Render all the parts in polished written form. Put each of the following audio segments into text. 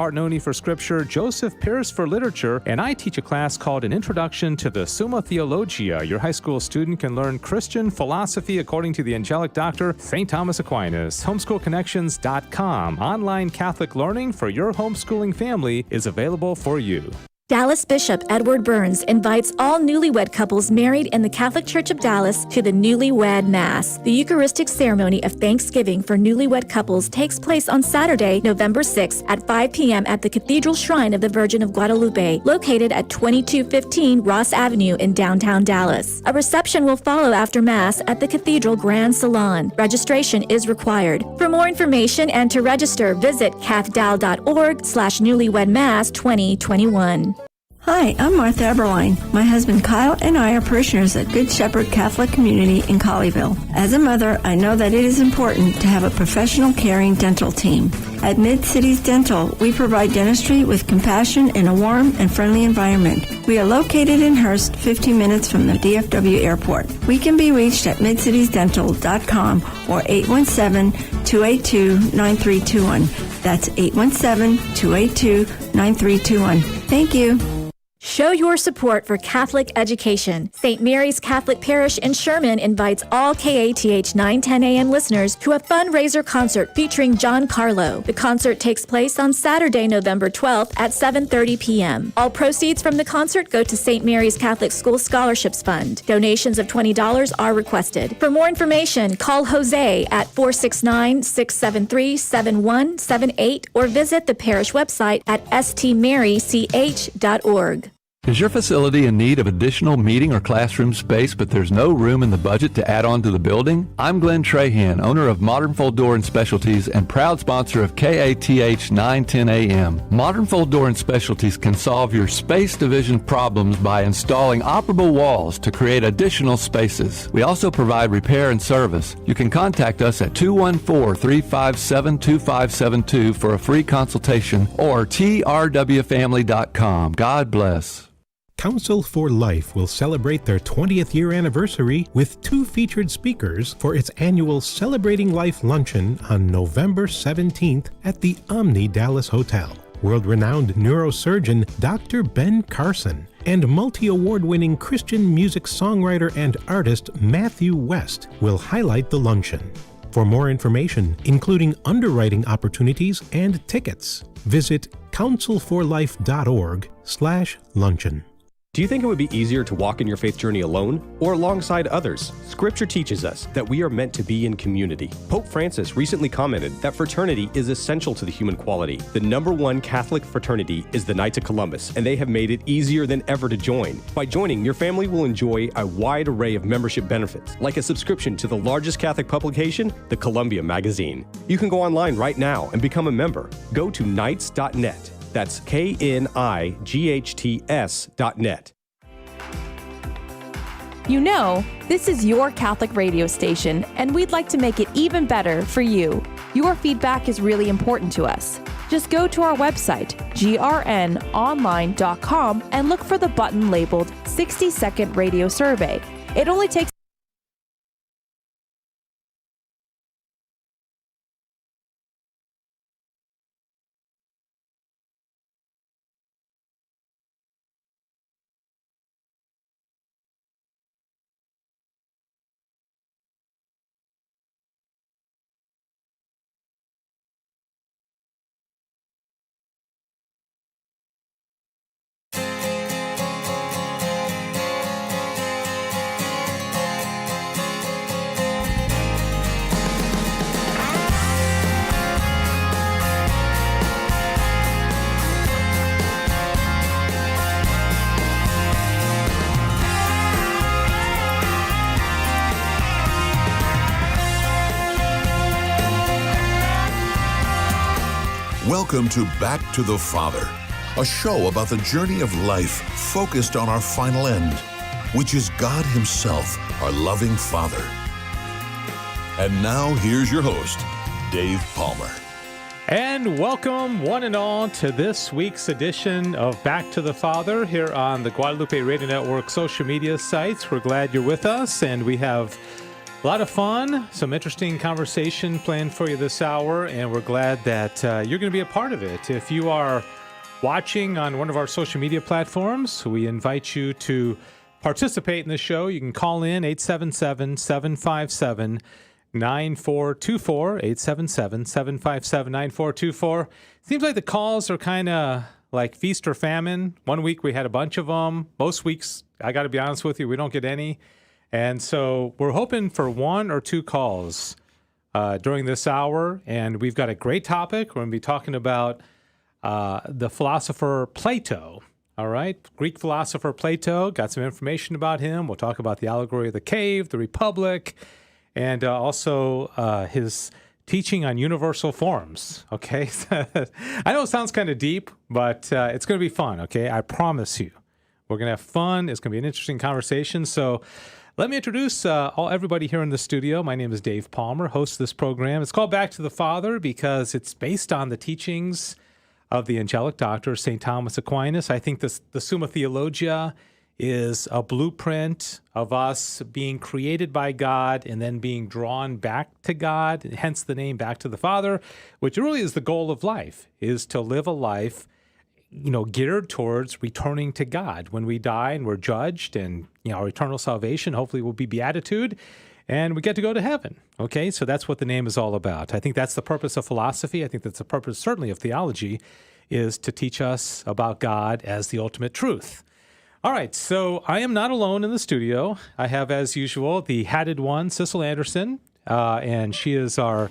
Martinoni for Scripture, Joseph Pierce for Literature, and I teach a class called An Introduction to the Summa Theologica. Your high school student can learn Christian philosophy according to the angelic doctor, St. Thomas Aquinas. Homeschoolconnections.com. Online Catholic learning for your homeschooling family is available for you. Dallas Bishop Edward Burns invites all newlywed couples married in the Catholic Church of Dallas to the Newlywed Mass. The Eucharistic ceremony of Thanksgiving for newlywed couples takes place on Saturday, November 6th at 5 p.m. at the Cathedral Shrine of the Virgin of Guadalupe, located at 2215 Ross Avenue in downtown Dallas. A reception will follow after Mass at the Cathedral Grand Salon. Registration is required. For more information and to register, visit cathdal.org/newlywedmass2021. Hi, I'm Martha Eberline. My husband Kyle and I are parishioners at Good Shepherd Catholic Community in Colleyville. As a mother, I know that it is important to have a professional, caring dental team. At Mid-Cities Dental, we provide dentistry with compassion in a warm and friendly environment. We are located in Hearst, 15 minutes from the DFW airport. We can be reached at midcitiesdental.com or 817-282-9321. That's 817-282-9321. Thank you. Show your support for Catholic education. St. Mary's Catholic Parish in Sherman invites all KATH 910 AM listeners to a fundraiser concert featuring John Carlo. The concert takes place on Saturday, November 12th at 7:30 p.m. All proceeds from the concert go to St. Mary's Catholic School Scholarships Fund. Donations of $20 are requested. For more information, call Jose at 469-673-7178 or visit the parish website at stmarych.org. Is your facility in need of additional meeting or classroom space, but there's no room in the budget to add on to the building? I'm Glenn Trahan, owner of Modern Fold Door and Specialties and proud sponsor of KATH 910 AM. Modern Fold Door and Specialties can solve your space division problems by installing operable walls to create additional spaces. We also provide repair and service. You can contact us at 214-357-2572 for a free consultation or trwfamily.com. God bless. Council for Life will celebrate their 20th year anniversary with 2 featured speakers for its annual Celebrating Life luncheon on November 17th at the Omni Dallas Hotel. World-renowned neurosurgeon Dr. Ben Carson and multi-award-winning Christian music songwriter and artist Matthew West will highlight the luncheon. For more information, including underwriting opportunities and tickets, visit councilforlife.org/luncheon. Do you think it would be easier to walk in your faith journey alone or alongside others? Scripture teaches us that we are meant to be in community. Pope Francis recently commented that fraternity is essential to the human quality. The #1 Catholic fraternity is the Knights of Columbus, and they have made it easier than ever to join. By joining, your family will enjoy a wide array of membership benefits, like a subscription to the largest Catholic publication, the Columbia Magazine. You can go online right now and become a member. Go to knights.net. That's KNIGHTS.net. You know, this is your Catholic radio station, and we'd like to make it even better for you. Your feedback is really important to us. Just go to our website, grnonline.com, and look for the button labeled 60-Second Radio Survey. It only takes Welcome to Back to the Father, a show about the journey of life focused on our final end, which is God Himself, our loving Father. And now, here's your host, Dave Palmer. And welcome, one and all, to this week's edition of Back to the Father here on the Guadalupe Radio Network social media sites. We're glad you're with us, and we have A lot of fun, some interesting conversation planned for you this hour, and we're glad that you're going to be a part of it. If you are watching on one of our social media platforms, we invite you to participate in the show. You can call in 877-757-9424, 877-757-9424. Seems like the calls are kind of like feast or famine. One week we had a bunch of them. Most weeks, I got to be honest with you, we don't get any. And so we're hoping for one or two calls during this hour, and we've got a great topic. We're going to be talking about the philosopher Plato, all right? Greek philosopher Plato, got some information about him. We'll talk about the Allegory of the Cave, the Republic, and also his teaching on universal forms, okay? I know it sounds kind of deep, but it's going to be fun, okay? I promise you. We're going to have fun. It's going to be an interesting conversation. So let me introduce everybody here in the studio. My name is Dave Palmer, host of this program. It's called Back to the Father because it's based on the teachings of the angelic doctor, St. Thomas Aquinas. I think the Summa Theologica is a blueprint of us being created by God and then being drawn back to God, hence the name Back to the Father, which really is the goal of life, is to live a life geared towards returning to God. When we die and we're judged and, our eternal salvation, hopefully will be beatitude and we get to go to heaven. Okay, so that's what the name is all about. I think that's the purpose of philosophy. I think that's the purpose, certainly, of theology, is to teach us about God as the ultimate truth. All right, so I am not alone in the studio. I have, as usual, the hatted one, Sissel Anderson, and she is our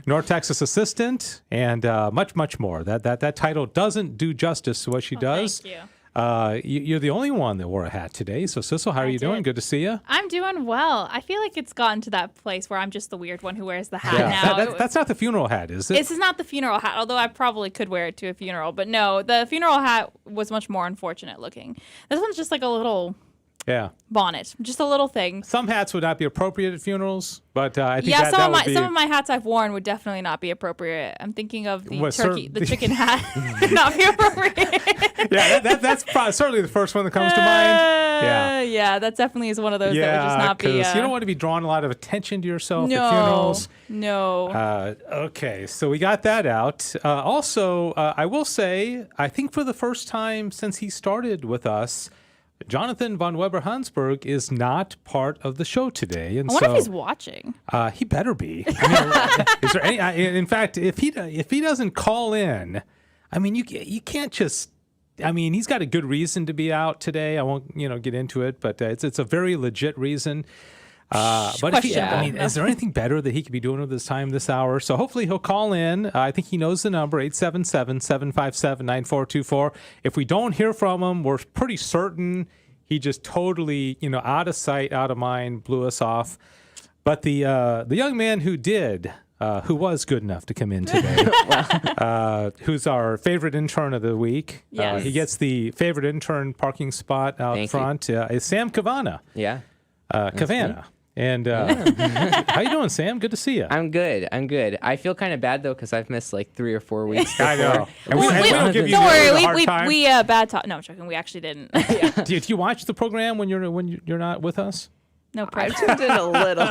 North Texas assistant, and much, much more. That title doesn't do justice to what she does. Thank you. You're the only one that wore a hat today. So, Sissel, how are you doing? Good to see you. I'm doing well. I feel like it's gotten to that place where I'm just the weird one who wears the hat now. That's not the funeral hat, is it? This is not the funeral hat, although I probably could wear it to a funeral. But no, the funeral hat was much more unfortunate looking. This one's just like a little bonnet, just a little thing. Some hats would not be appropriate at funerals, but I think some of my hats I've worn would definitely not be appropriate. I'm thinking of the chicken hat would not be appropriate. That's certainly the first one that comes to mind. Yeah, that definitely is one of those that would just not be. You don't want to be drawing a lot of attention to yourself at funerals. No. Okay, so we got that out. Also, I will say, I think for the first time since he started with us, Jonathan von Weber-Hansberg is not part of the show today, and I wonder if he's watching. He better be. Is there any? In fact, if he doesn't call in, I mean, you can't just. I mean, he's got a good reason to be out today. I won't get into it, but it's a very legit reason. But is there anything better that he could be doing with his time this hour? So hopefully he'll call in. I think he knows the number, 877-757-9424. If we don't hear from him, we're pretty certain he just totally, out of sight, out of mind, blew us off. But the young man who was good enough to come in today, who's our favorite intern of the week. Yes. He gets the favorite intern parking spot out front. Is Sam Cavana. Yeah. Cavana. And how you doing, Sam? Good to see you. I'm good. I feel kind of bad though because I've missed like 3 or 4 weeks. Before. I know. And we don't give you don't worry. a hard time. We bad talk. No, I'm joking. We actually didn't. Do you watch the program when you're not with us? No pressure. I've tuned in a little.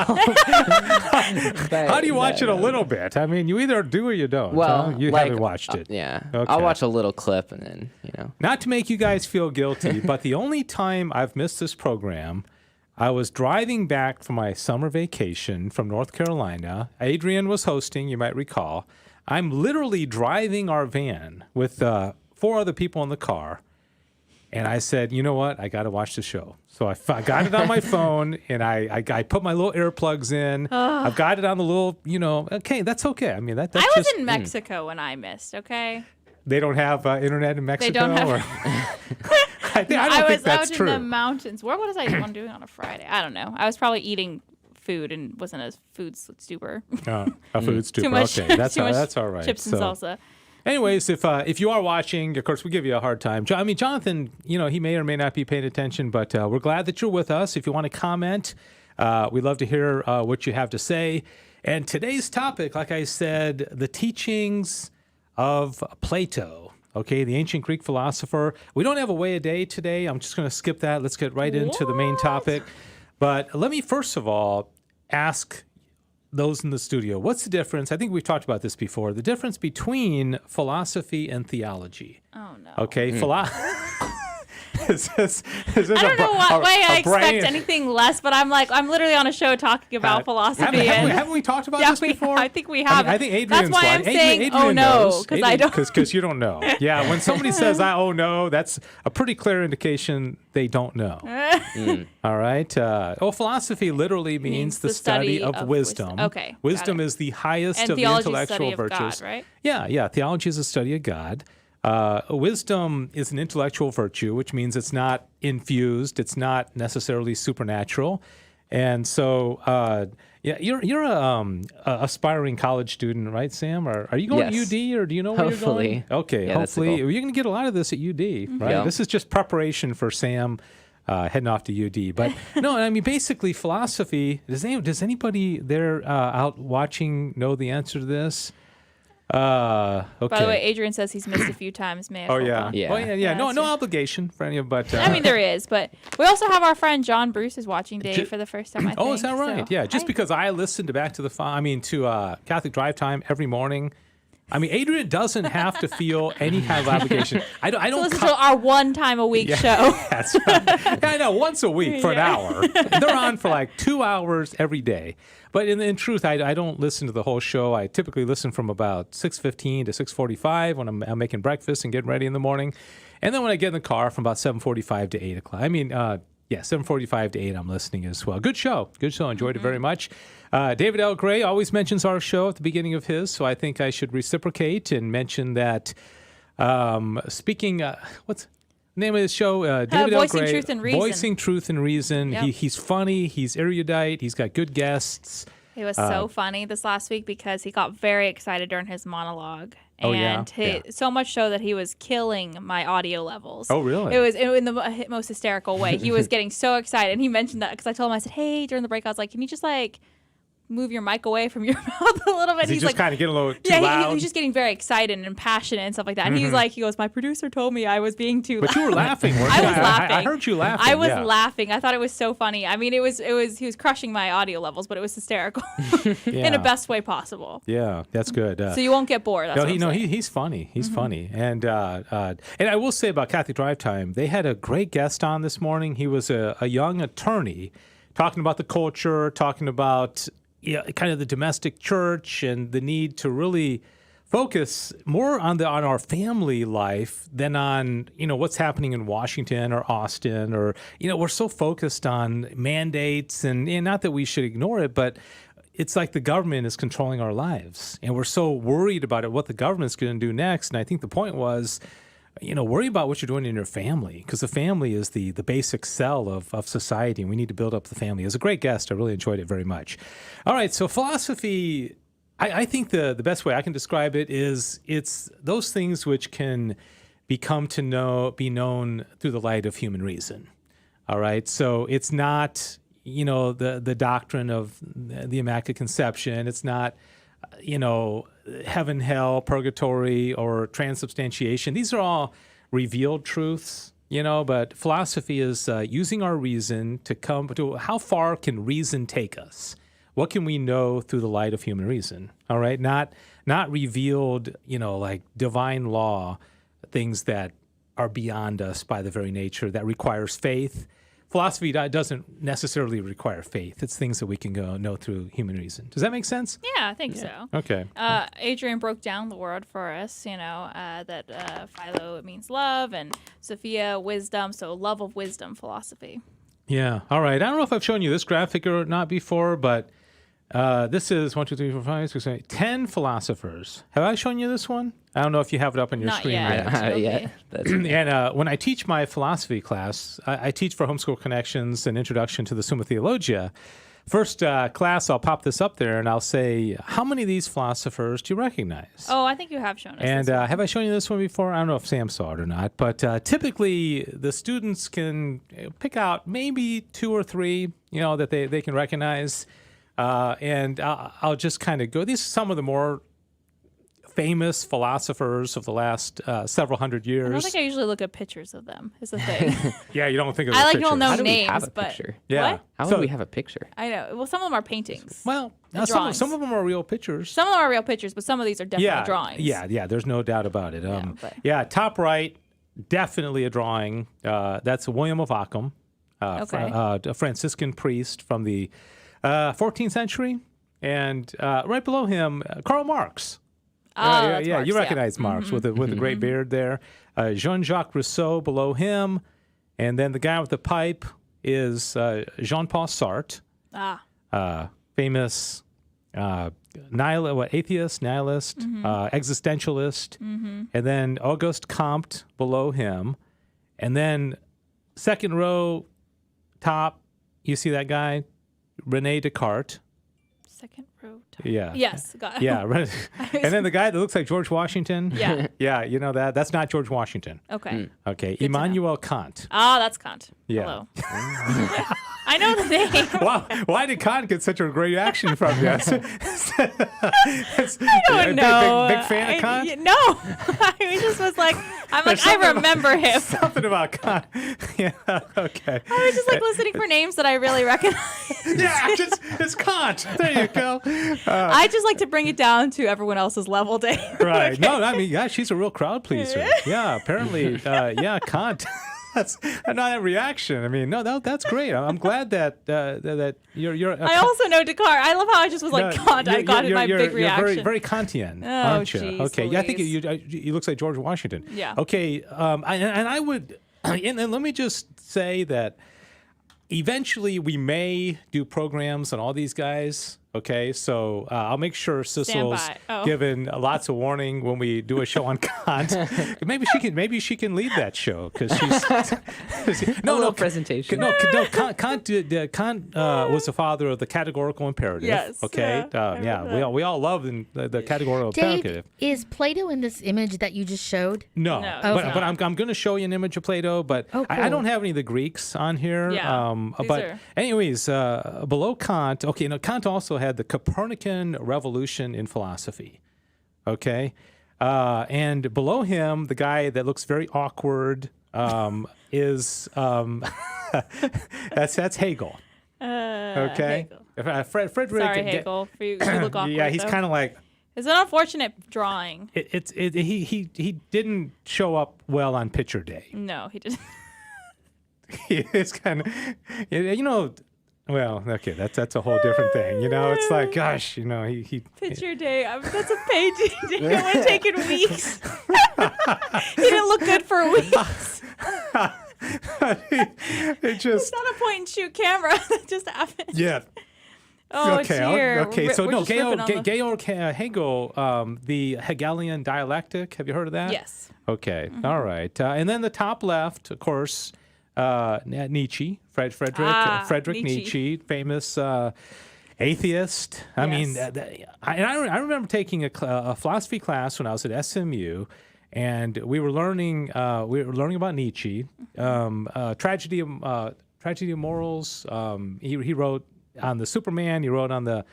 How do you watch it a little bit? I mean, you either do or you don't. Well, you haven't watched it. Yeah. Okay. I'll watch a little clip and then Not to make you guys feel guilty, but the only time I've missed this program, I was driving back from my summer vacation from North Carolina. Adrian was hosting, you might recall. I'm literally driving our van with 4 other people in the car. And I said, you know what? I got to watch the show. So I got it on my phone, and I put my little earplugs in. I've got it on the little, okay, that's okay. I mean, that's I was just, in Mexico when I missed, okay? They don't have internet in Mexico? They don't have... I don't think that's true. I was in the mountains. What was I doing on a Friday? I don't know. I was probably eating food and wasn't a food stupor. A food stupor. Too much, okay, that's all right. Chips and salsa. Anyways, if you are watching, of course, we give you a hard time. I mean, Jonathan, he may or may not be paying attention, but we're glad that you're with us. If you want to comment, we'd love to hear what you have to say. And today's topic, like I said, the teachings of Plato. Okay, the ancient Greek philosopher. We don't have a way a day today. I'm just going to skip that. Let's get right into the main topic. But let me first of all ask those in the studio, what's the difference? I think we've talked about this before. The difference between philosophy and theology. Oh, no. Okay, Is this I don't know what way I expect brain? anything less, but I'm literally on a show talking about philosophy. Haven't we talked about this before? I think we have. I think Adrian's That's why I'm saying, Adrian no, knows. because I don't. Because you don't know. Yeah, when somebody says, oh, no, that's a pretty clear indication they don't know. All right? Philosophy literally means the study of wisdom. Okay. Wisdom is the highest and of the intellectual virtues. God, right? Yeah. Theology is a study of God. Wisdom is an intellectual virtue, which means it's not infused, it's not necessarily supernatural. And so, you're a aspiring college student, right, Sam? Are you going to UD, or do you know where you're going? Okay, hopefully. You're going to get a lot of this at UD, right? Yeah. This is just preparation for Sam heading off to UD. But no, I mean, basically, philosophy, does anybody there out watching know the answer to this? Okay. By the way, Adrian says he's missed a few times. Yeah. Yeah. Oh yeah. No obligation for any of, but I mean, there is, but we also have our friend John Bruce is watching Dave for the first time. I think. Oh, is that right? So, yeah. Just because I listen to Catholic Drive Time every morning. I mean, Adrian doesn't have to feel any kind of obligation. I don't. So listen to our one time a week show. That's right. I know, once a week for an hour. They're on for like 2 hours every day. But in truth, I don't listen to the whole show. I typically listen from about 6:15 to 6:45 when I'm making breakfast and getting ready in the morning. And then when I get in the car from about 7:45 to 8 o'clock. 7:45 to 8 I'm listening as well. Good show. Enjoyed it very much. David L. Gray always mentions our show at the beginning of his, so I think I should reciprocate and mention that what's the name of his show? David L. Voicing Gray, Truth and Reason. Voicing Truth and Reason. Yep. He's funny. He's erudite. He's got good guests. It was so funny this last week because he got very excited during his monologue. And so much so that he was killing my audio levels. Oh, really? It was in the most hysterical way. He was getting so excited. And he mentioned that because I told him, I said, hey, during the break, I was like, can you just move your mic away from your mouth a little bit? He's just kind of getting a little too loud. He was just getting very excited and passionate and stuff like that. And he goes, my producer told me I was being too loud. But you were laughing, weren't you? I was laughing. I heard you laughing. I was laughing. I thought it was so funny. I mean, he was crushing my audio levels, but it was hysterical in the best way possible. Yeah, that's good. So you won't get bored. That's he's funny. He's funny. And I will say about Catholic Drive Time, they had a great guest on this morning. He was a young attorney talking about the culture, talking about kind of the domestic church and the need to really focus more on our family life than on what's happening in Washington or Austin, or we're so focused on mandates and not that we should ignore it, but it's like the government is controlling our lives and we're so worried about what the government's going to do next. And I think the point was, worry about what you're doing in your family, because the family is the basic cell of society, and we need to build up the family. It was a great guest. I really enjoyed it very much. All right, so philosophy, I think the best way I can describe it is it's those things which can be known through the light of human reason. All right, so it's not, the doctrine of the Immaculate Conception. It's not, heaven, hell, purgatory, or transubstantiation. These are all revealed truths, but philosophy is using our reason to come to how far can reason take us? What can we know through the light of human reason? All right, not revealed, like divine law, things that are beyond us by the very nature, that requires faith. Philosophy doesn't necessarily require faith. It's things that we can know through human reason. Does that make sense? Yeah, I think so. Okay. Adrian broke down the word for us, that Philo, it means love, and Sophia, wisdom, so love of wisdom, philosophy. Yeah, all right. I don't know if I've shown you this graphic or not before, but this is 1, 2, 3, 4, 5, 6, 7, 8, 10 philosophers. Have I shown you this one? I don't know if you have it up on your screen yet. Not yet. And when I teach my philosophy class, I teach for Homeschool Connections an introduction to the Summa Theologica. First class, I'll pop this up there and I'll say, how many of these philosophers do you recognize? Oh, I think you have shown us And this one. have I shown you this one before? I don't know if Sam saw it or not, but typically the students can pick out maybe 2 or 3, that they can recognize. And I'll just kind of go, these are some of the more famous philosophers of the last several hundred years. I don't think I usually look at pictures of them. Is the thing. Yeah, you don't think of I the like pictures. people know How do we names, have a but picture? Yeah. What? How So- would we have a picture? I know. Well, some of them are paintings. Well, And some drawings. of them are real pictures. Some of them are real pictures, but some of these are definitely drawings. Yeah, there's no doubt about it. but- Top right, definitely a drawing. That's William of Ockham, a Franciscan priest from the 14th century. And right below him, Karl Marx. That's Marx, you recognize Marx with the great beard there. Jean-Jacques Rousseau below him. And then the guy with the pipe is Jean-Paul Sartre. Famous atheist, nihilist, existentialist, and then Auguste Comte below him. And then second row, top, you see that guy? René Descartes. Second row. Yeah. Yes. Got it. Yeah. And then the guy that looks like George Washington. Yeah. Yeah, you know that. That's not George Washington. Okay. Okay. Immanuel Kant. That's Kant. Yeah. Hello. I know the name. Why did Kant get such a great reaction from you? I don't know. Big fan of Kant? No. I just was like, I remember him. Something about Kant. Yeah, okay. I was just like listening for names that I really recognize. Yeah, it's Kant. There you go. I just like to bring it down to everyone else's level, Dave. Right. No, I mean, yeah, she's a real crowd pleaser. Yeah, apparently, Kant. That's not that reaction. I mean, no, that's great. I'm glad that you're. I also know Descartes. I love how I just was like, Kant. I got my big reaction. You're very Kantian, Oh, aren't you? geez, Okay. Yeah, I think Louise. you looks like George Washington. Yeah. Okay. I would, and let me just say that eventually we may do programs on all these guys. Okay, so I'll make sure Sissel's given lots of warning when we do a show on Kant. Maybe she can lead that show because she's no presentation. Kant was the father of the categorical imperative. Yes. Okay. We all love the categorical imperative. Dave, is Plato in this image that you just showed? No. But I'm going to show you an image of Plato, but I don't have any of the Greeks on here. Yeah, anyways, below Kant, Kant also had the Copernican revolution in philosophy. Okay. And below him, the guy that looks very awkward is that's Hegel. Okay. Hegel. Frederick. Sorry, Hegel. You look awkward. Yeah, he's kind of like. It's an unfortunate drawing. He didn't show up well on picture day. No, he didn't. It's kind of, well, okay, that's a whole different thing. It's like, gosh, he Picture day. That's a page. It would have taken weeks. He didn't look good for weeks. It's not a point and shoot camera. That just happened. Yeah. Oh, okay. dear. Okay. So We're no, just Georg Hegel, the Hegelian dialectic. Have you heard of that? Yes. Okay. All right. And then the top left, of course, Nietzsche, Friedrich Nietzsche, famous atheist. I mean, I remember taking a philosophy class when I was at SMU, and we were learning about Nietzsche, tragedy of morals. He wrote on the Superman. He wrote on the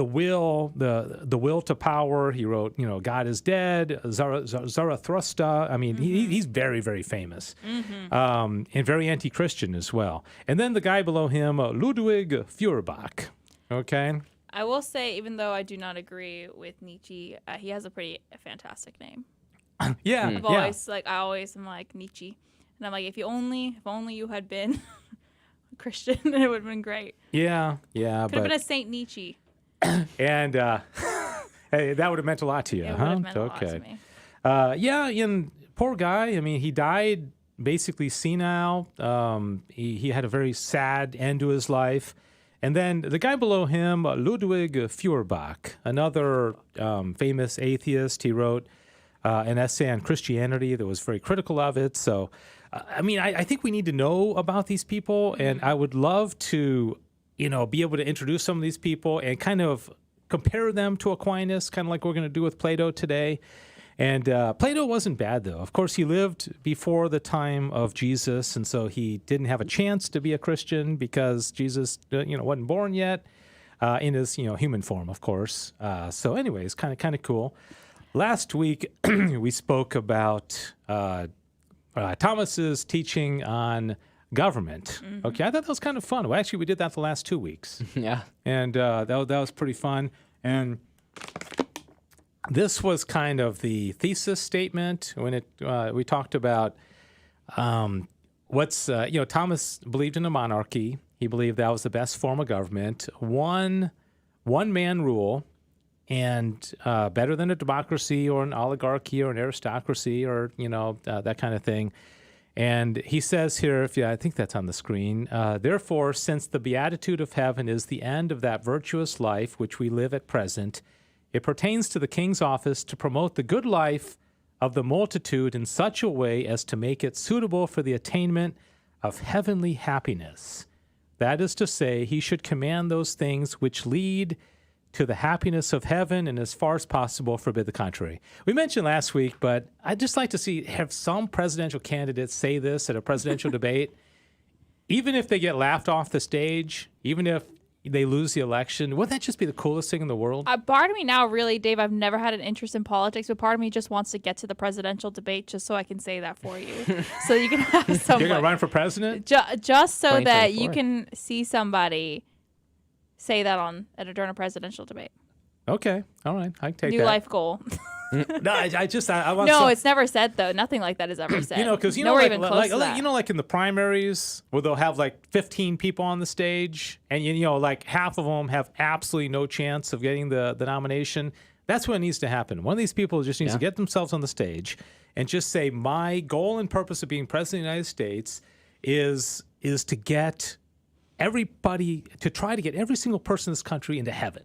will, the will to power. He wrote, God is dead, Zarathustra. I mean, he's very, very famous, and very anti-Christian as well. And then the guy below him, Ludwig Feuerbach. Okay. I will say, even though I do not agree with Nietzsche, he has a pretty fantastic name. Yeah. I always am like Nietzsche, and I'm like, if only you had been a Christian, it would have been great. Yeah. Could have been a Saint Nietzsche. And hey, that would have meant a lot to you, It would huh? have meant a lot to me. And poor guy. I mean, he died basically senile. He had a very sad end to his life. And then the guy below him, Ludwig Feuerbach, another famous atheist. He wrote an essay on Christianity that was very critical of it. So, I think we need to know about these people, and I would love to be able to introduce some of these people and kind of compare them to Aquinas, kind of like we're going to do with Plato today. And Plato wasn't bad, though. Of course, he lived before the time of Jesus, and so he didn't have a chance to be a Christian because Jesus, wasn't born yet. in his human form, of course. So, anyways, kind of cool. Last week we spoke about Thomas's teaching on government. Mm-hmm. Okay, I thought that was kind of fun. Well, actually, we did that the last 2 weeks. Yeah, and that was pretty fun. And this was kind of the thesis statement when we talked about Thomas believed in a monarchy. He believed that was the best form of government. One man rule, and better than a democracy or an oligarchy or an aristocracy or that kind of thing. And he says here, I think that's on the screen, therefore, since the beatitude of heaven is the end of that virtuous life which we live at present, it pertains to the king's office to promote the good life of the multitude in such a way as to make it suitable for the attainment of heavenly happiness. That is to say, he should command those things which lead to the happiness of heaven, and as far as possible, forbid the contrary. We mentioned last week, but I'd just like to have some presidential candidates say this at a presidential debate, even if they get laughed off the stage, even if they lose the election. Wouldn't that just be the coolest thing in the world? Part of me now, really, Dave, I've never had an interest in politics, but part of me just wants to get to the presidential debate just so I can say that for you. So you can have someone. You're going to run for president? Just so that you can see somebody say that during a presidential debate. Okay. All right. I can take that. New life goal. No, I want. No, it's never said though. Nothing like that is ever said. Because primaries where they'll have like 15 people on the stage, and like half of them have absolutely no chance of getting the nomination. That's what needs to happen. One of these people just needs to get themselves on the stage and just say, my goal and purpose of being president of the United States is to get everybody, to try to get every single person in this country into heaven.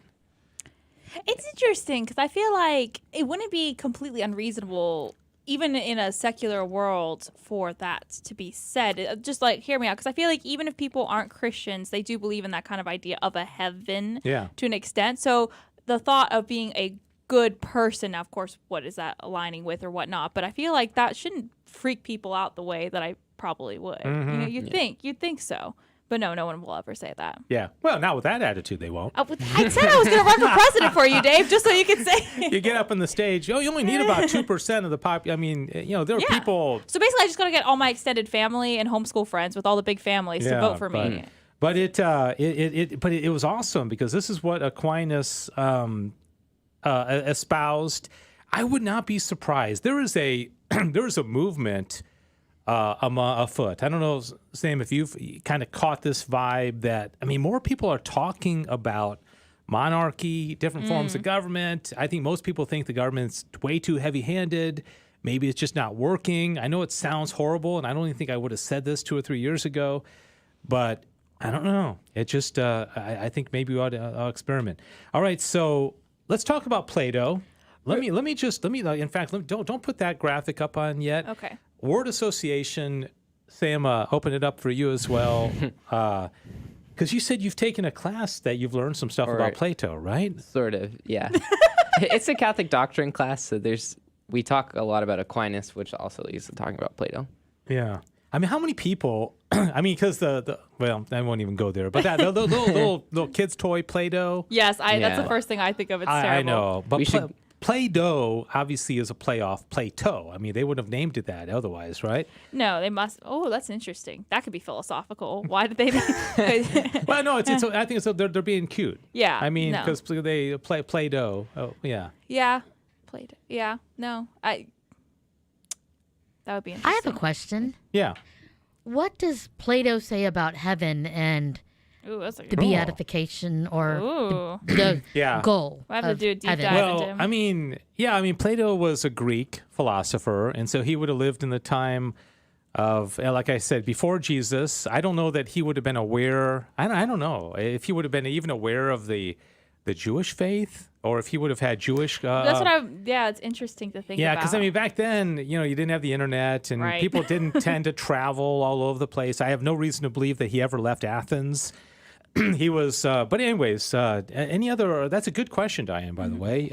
It's interesting because I feel like it wouldn't be completely unreasonable, even in a secular world, for that to be said. Just like, hear me out, because I feel like even if people aren't Christians, they do believe in that kind of idea of a heaven to an extent. So the thought of being a good person, now, of course, what is that aligning with or whatnot? But I feel like that shouldn't freak people out the way that I probably would. Mm-hmm. You'd think so. But no one will ever say that. Yeah. Well, not with that attitude, they won't. I said I was going to run for president for you, Dave, just so you can say. You get up on the stage. You only need about 2% of the pop. I mean, there are people. So basically, I just got to get all my extended family and homeschool friends with all the big families to vote for me. But it was awesome because this is what Aquinas espoused. I would not be surprised. There is a movement afoot. I don't know, Sam, if you've kind of caught this vibe that, more people are talking about monarchy, different forms of government. I think most people think the government's way too heavy-handed. Maybe it's just not working. I know it sounds horrible, and I don't even think I would have said this 2 or 3 years ago, but I don't know. It just, I think maybe we ought to experiment. All right, so let's talk about Plato. Let me, in fact, don't put that graphic up on yet. Okay. Word association, Sam, open it up for you as well, because you said you've taken a class that you've learned some stuff about Plato, right? Sort of, yeah. It's a Catholic doctrine class, so we talk a lot about Aquinas, which also leads to talking about Plato. Yeah. How many people, because well, I won't even go there, but that the little kid's toy Play-Doh. Yes, that's the first thing I think of. It's terrible. I know, but Play-Doh obviously is a play off Plato. They wouldn't have named it that otherwise, right? No, they must. Oh, that's interesting. That could be philosophical. Why did they? Well, no, I think they're being cute. Yeah. Because they Play-Doh. Oh, yeah. Yeah, Play-Doh. Yeah. No, that would be interesting. I have a question. Yeah. What does Plato say about heaven and the beatification or the goal? We'll have to do a deep dive into him. Plato was a Greek philosopher, and so he would have lived in the time of, like I said, before Jesus. I don't know that he would have been aware. I don't know if he would have been even aware of the Jewish faith, or if he would have had Jewish. That's what it's interesting to think about. Yeah, because back then, you didn't have the internet, and people didn't tend to travel all over the place. I have no reason to believe that he ever left Athens. He was, but anyways, any other? That's a good question, Diane. By the way,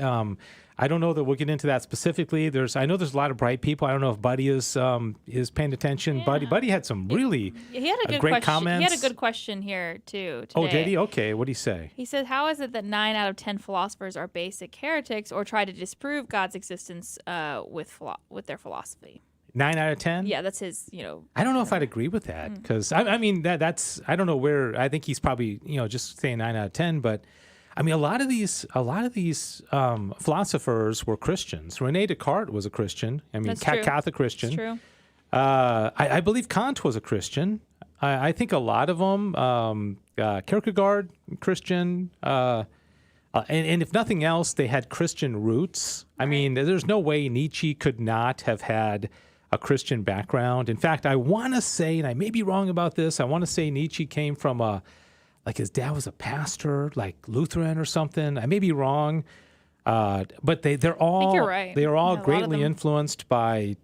I don't know that we'll get into that specifically. I know there's a lot of bright people. I don't know if Buddy is paying attention. Yeah. Buddy had some really he had a good great question. comments. He had a good question here too today. Oh, did he? Okay, what did he say? He said, "How is it that 9 out of 10 philosophers are basic heretics or try to disprove God's existence with their philosophy?" 9 out of 10? Yeah, that's his. I don't know if I'd agree with that because I mean that's I don't know where. I think he's probably just saying 9 out of 10, but. I mean, a lot of these philosophers were Christians. René Descartes was a Christian. I mean, Catholic Christian. That's true. I believe Kant was a Christian. I think a lot of them, Kierkegaard, Christian. And if nothing else, they had Christian roots. I mean, there's no way Nietzsche could not have had a Christian background. In fact, I want to say, and I may be wrong about this, I want to say Nietzsche came from like his dad was a pastor, like Lutheran or something. I may be wrong, but they're all. I think you're right. They are all greatly influenced by,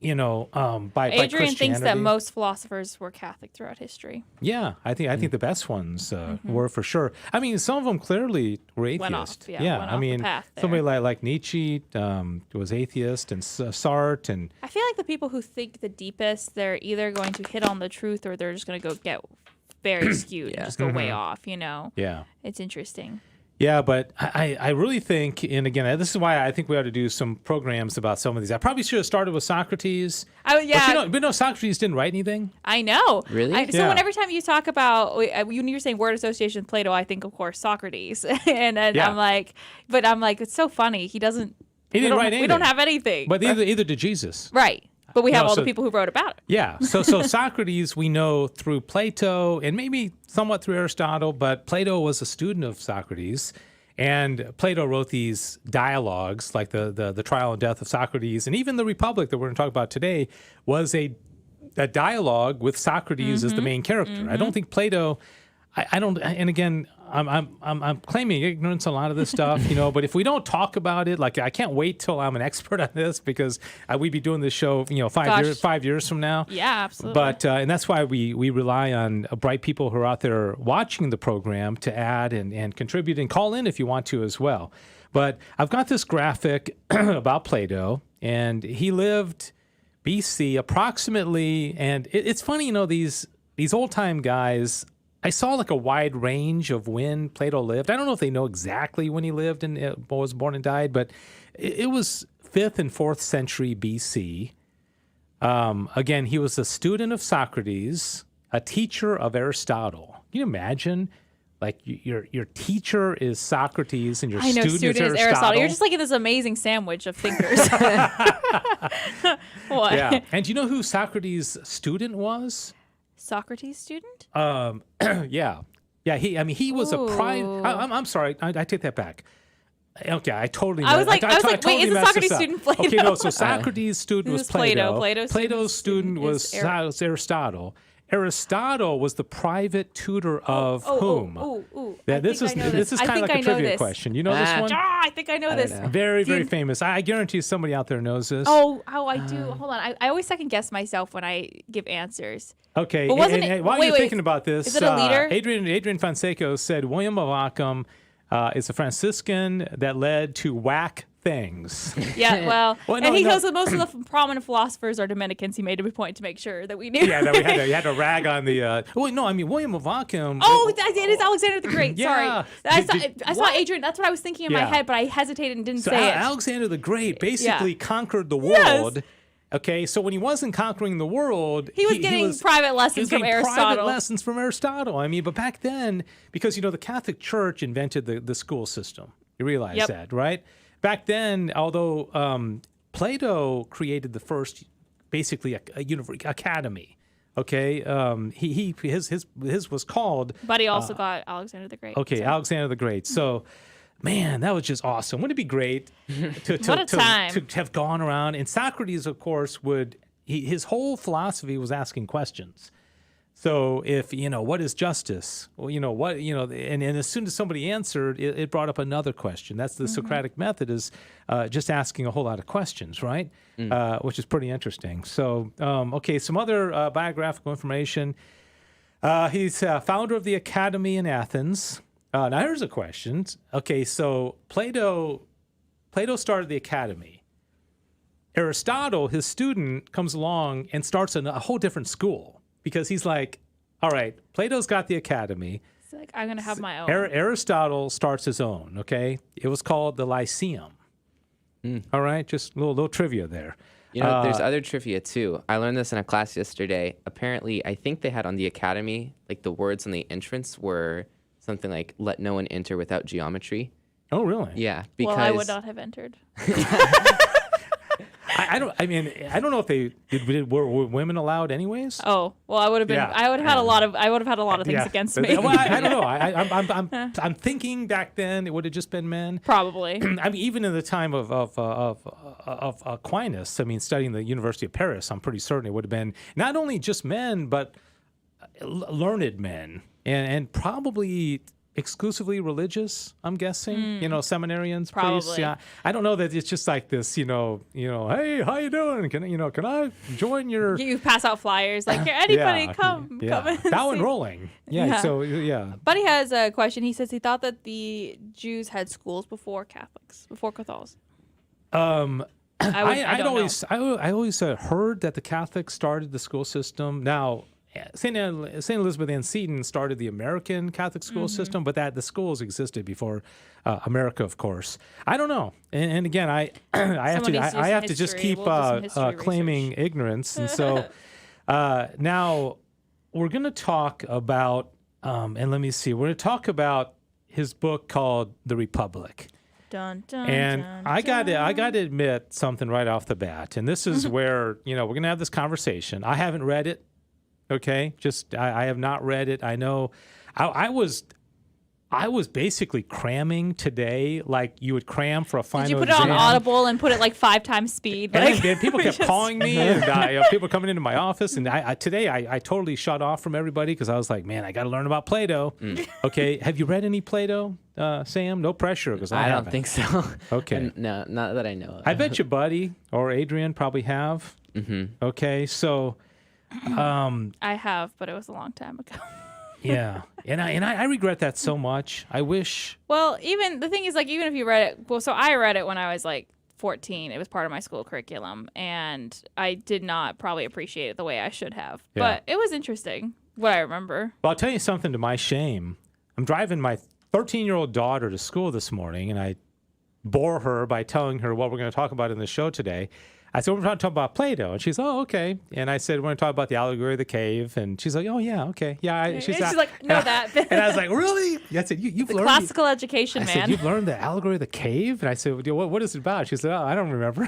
by Adrian Christianity. thinks that most philosophers were Catholic throughout history. Yeah, I think the best ones were for sure. I mean, some of them clearly were atheist. Went off I mean, the path there. somebody like Nietzsche was atheist, and Sartre, and I feel like the people who think the deepest, they're either going to hit on the truth or they're just going to go get very skewed and just go way off, Yeah. It's interesting. Yeah, but I really think, and again, this is why I think we ought to do some programs about some of these. I probably should have started with Socrates. Yeah. But Socrates didn't write anything. I know. Really? So every time you talk about, when you're saying word association with Plato, I think, of course, Socrates. and I'm like, it's so funny. He didn't write anything. We don't have anything. But either did Jesus. Right. But we have all the people who wrote about it. Yeah. So Socrates we know through Plato and maybe somewhat through Aristotle, but Plato was a student of Socrates. And Plato wrote these dialogues like the Trial and Death of Socrates, and even the Republic that we're going to talk about today was a dialogue with Socrates as the main character. I don't think Plato I don't, and again, I'm claiming ignorance on a lot of this stuff, but if we don't talk about it, like I can't wait till I'm an expert on this because we'd be doing this show, 5 years from now. Yeah, absolutely. But, and that's why we rely on bright people who are out there watching the program to add and contribute and call in if you want to as well. But I've got this graphic about Plato, and he lived BC approximately, and it's funny, these old-time guys, I saw like a wide range of when Plato lived. I don't know if they know exactly when he lived and was born and died, but it was 5th and 4th century BC. Again, he was a student of Socrates, a teacher of Aristotle. Can you imagine? Like your teacher is Socrates and your student is Aristotle. You're just like in this amazing sandwich of thinkers. What? Yeah. And do you know who Socrates' student was? Socrates' student? Yeah. He was a private. I'm sorry. I take that back. Okay, I totally. I was like, wait, is the Socrates student Plato? Okay, no. So Socrates' student was Plato. Plato's student was Aristotle. Aristotle was the private tutor of whom? This is kind of like a trivia question. You know this one? I think I know this. Very, very famous. I guarantee somebody out there knows this. Oh, I do. Hold on. I always second guess myself when I give answers. Okay. But while you're thinking about this, is it a leader? Adrian Fonseca said William of Ockham is a Franciscan that led to whack things. Yeah, well he knows that most of the prominent philosophers are Dominicans. He made a point to make sure that we knew. Yeah, that we had to rag on the. William of Ockham. Oh, it is Alexander the Great. Yeah. Sorry, I saw Adrian. That's what I was thinking in my head, but I hesitated and didn't say it. Alexander the Great basically conquered the world. Yes. Okay, so when he wasn't conquering the world, he was getting private lessons from Aristotle. But back then, because the Catholic Church invented the school system. You realize that, right? Back then, although Plato created the first, basically a academy. Okay, his was called. But he also got Alexander the Great. Okay, so. Alexander the Great. So. Man, that was just awesome. Wouldn't it be great to have gone around? And Socrates, of course, his whole philosophy was asking questions. So if, what is justice? Well, and as soon as somebody answered, it brought up another question. That's the Socratic method, is just asking a whole lot of questions, right? Which is pretty interesting. So, some other biographical information. He's founder of the Academy in Athens. Now here's a question. Okay, so Plato Plato started the academy. Aristotle, his student, comes along and starts a whole different school because he's like, all right, Plato's got the academy. It's like, I'm going to have my own. Aristotle starts his own, okay? It was called the Lyceum. All right, just a little trivia there. You know, there's other trivia too. I learned this in a class yesterday. Apparently, I think they had on the academy, like the words on the entrance were something like, let no one enter without geometry. Oh, really? Yeah. Because Well, I would not have entered. I don't know if were women allowed anyways? Oh, well, I would have been. Yeah. I would have had a lot of things against me. Well, I don't know. I'm thinking back then it would have just been men. Probably. I mean, even in the time of Aquinas, I mean, studying the University of Paris, I'm pretty certain it would have been not only just men, but learned men, and probably exclusively religious, I'm guessing. You know, seminarians, priests. Probably. Yeah, I don't know that it's just like this. You know, hey, how you doing? Can I join your? You pass out flyers like, here, anybody come in. Bow and rolling. Yeah. Yeah. So yeah. Buddy has a question. He says he thought that the Jews had schools before Catholics, before Catholics. I always heard that the Catholics started the school system. Now, St. Elizabeth Ann Seton started the American Catholic school system, but the schools existed before America, of course. I don't know. And again, I have to just keep claiming ignorance. And so now we're going to talk about, and let me see, we're going to talk about his book called The Republic. Dun, dun, And dun, I got to admit something right off the bat. And this is where, we're going to have this conversation. I haven't read it. Okay, I have not read it. I know I was basically cramming today, like you would cram for a final exam. Did you put it on Audible and put it like 5 times speed? And people kept calling me, and people coming into my office. And today I totally shut off from everybody because I was like, man, I got to learn about Plato. Okay, have you read any Plato, Sam? No pressure, because I don't think so. Okay, no, not that I know of. I bet your buddy or Adrian probably have. Okay, so. I have, but it was a long time ago. Yeah, and I regret that so much. I wish. Well, even the thing is, like, even if you read it, so I read it when I was like 14. It was part of my school curriculum, and I did not probably appreciate it the way I should have. Yeah. But it was interesting, what I remember. Well, I'll tell you something to my shame. I'm driving my 13-year-old daughter to school this morning, and I bore her by telling her what we're going to talk about in the show today. I said, we're going to talk about Plato. And she's, oh, okay. And I said, we're going to talk about the Allegory of the Cave. And she's like, oh, yeah, okay. Yeah. She's like, know that. And I was like, really? I said, you've learned. Classical education, I man. said, you've learned the Allegory of the Cave? And I said, what is it about? She said, oh, I don't remember.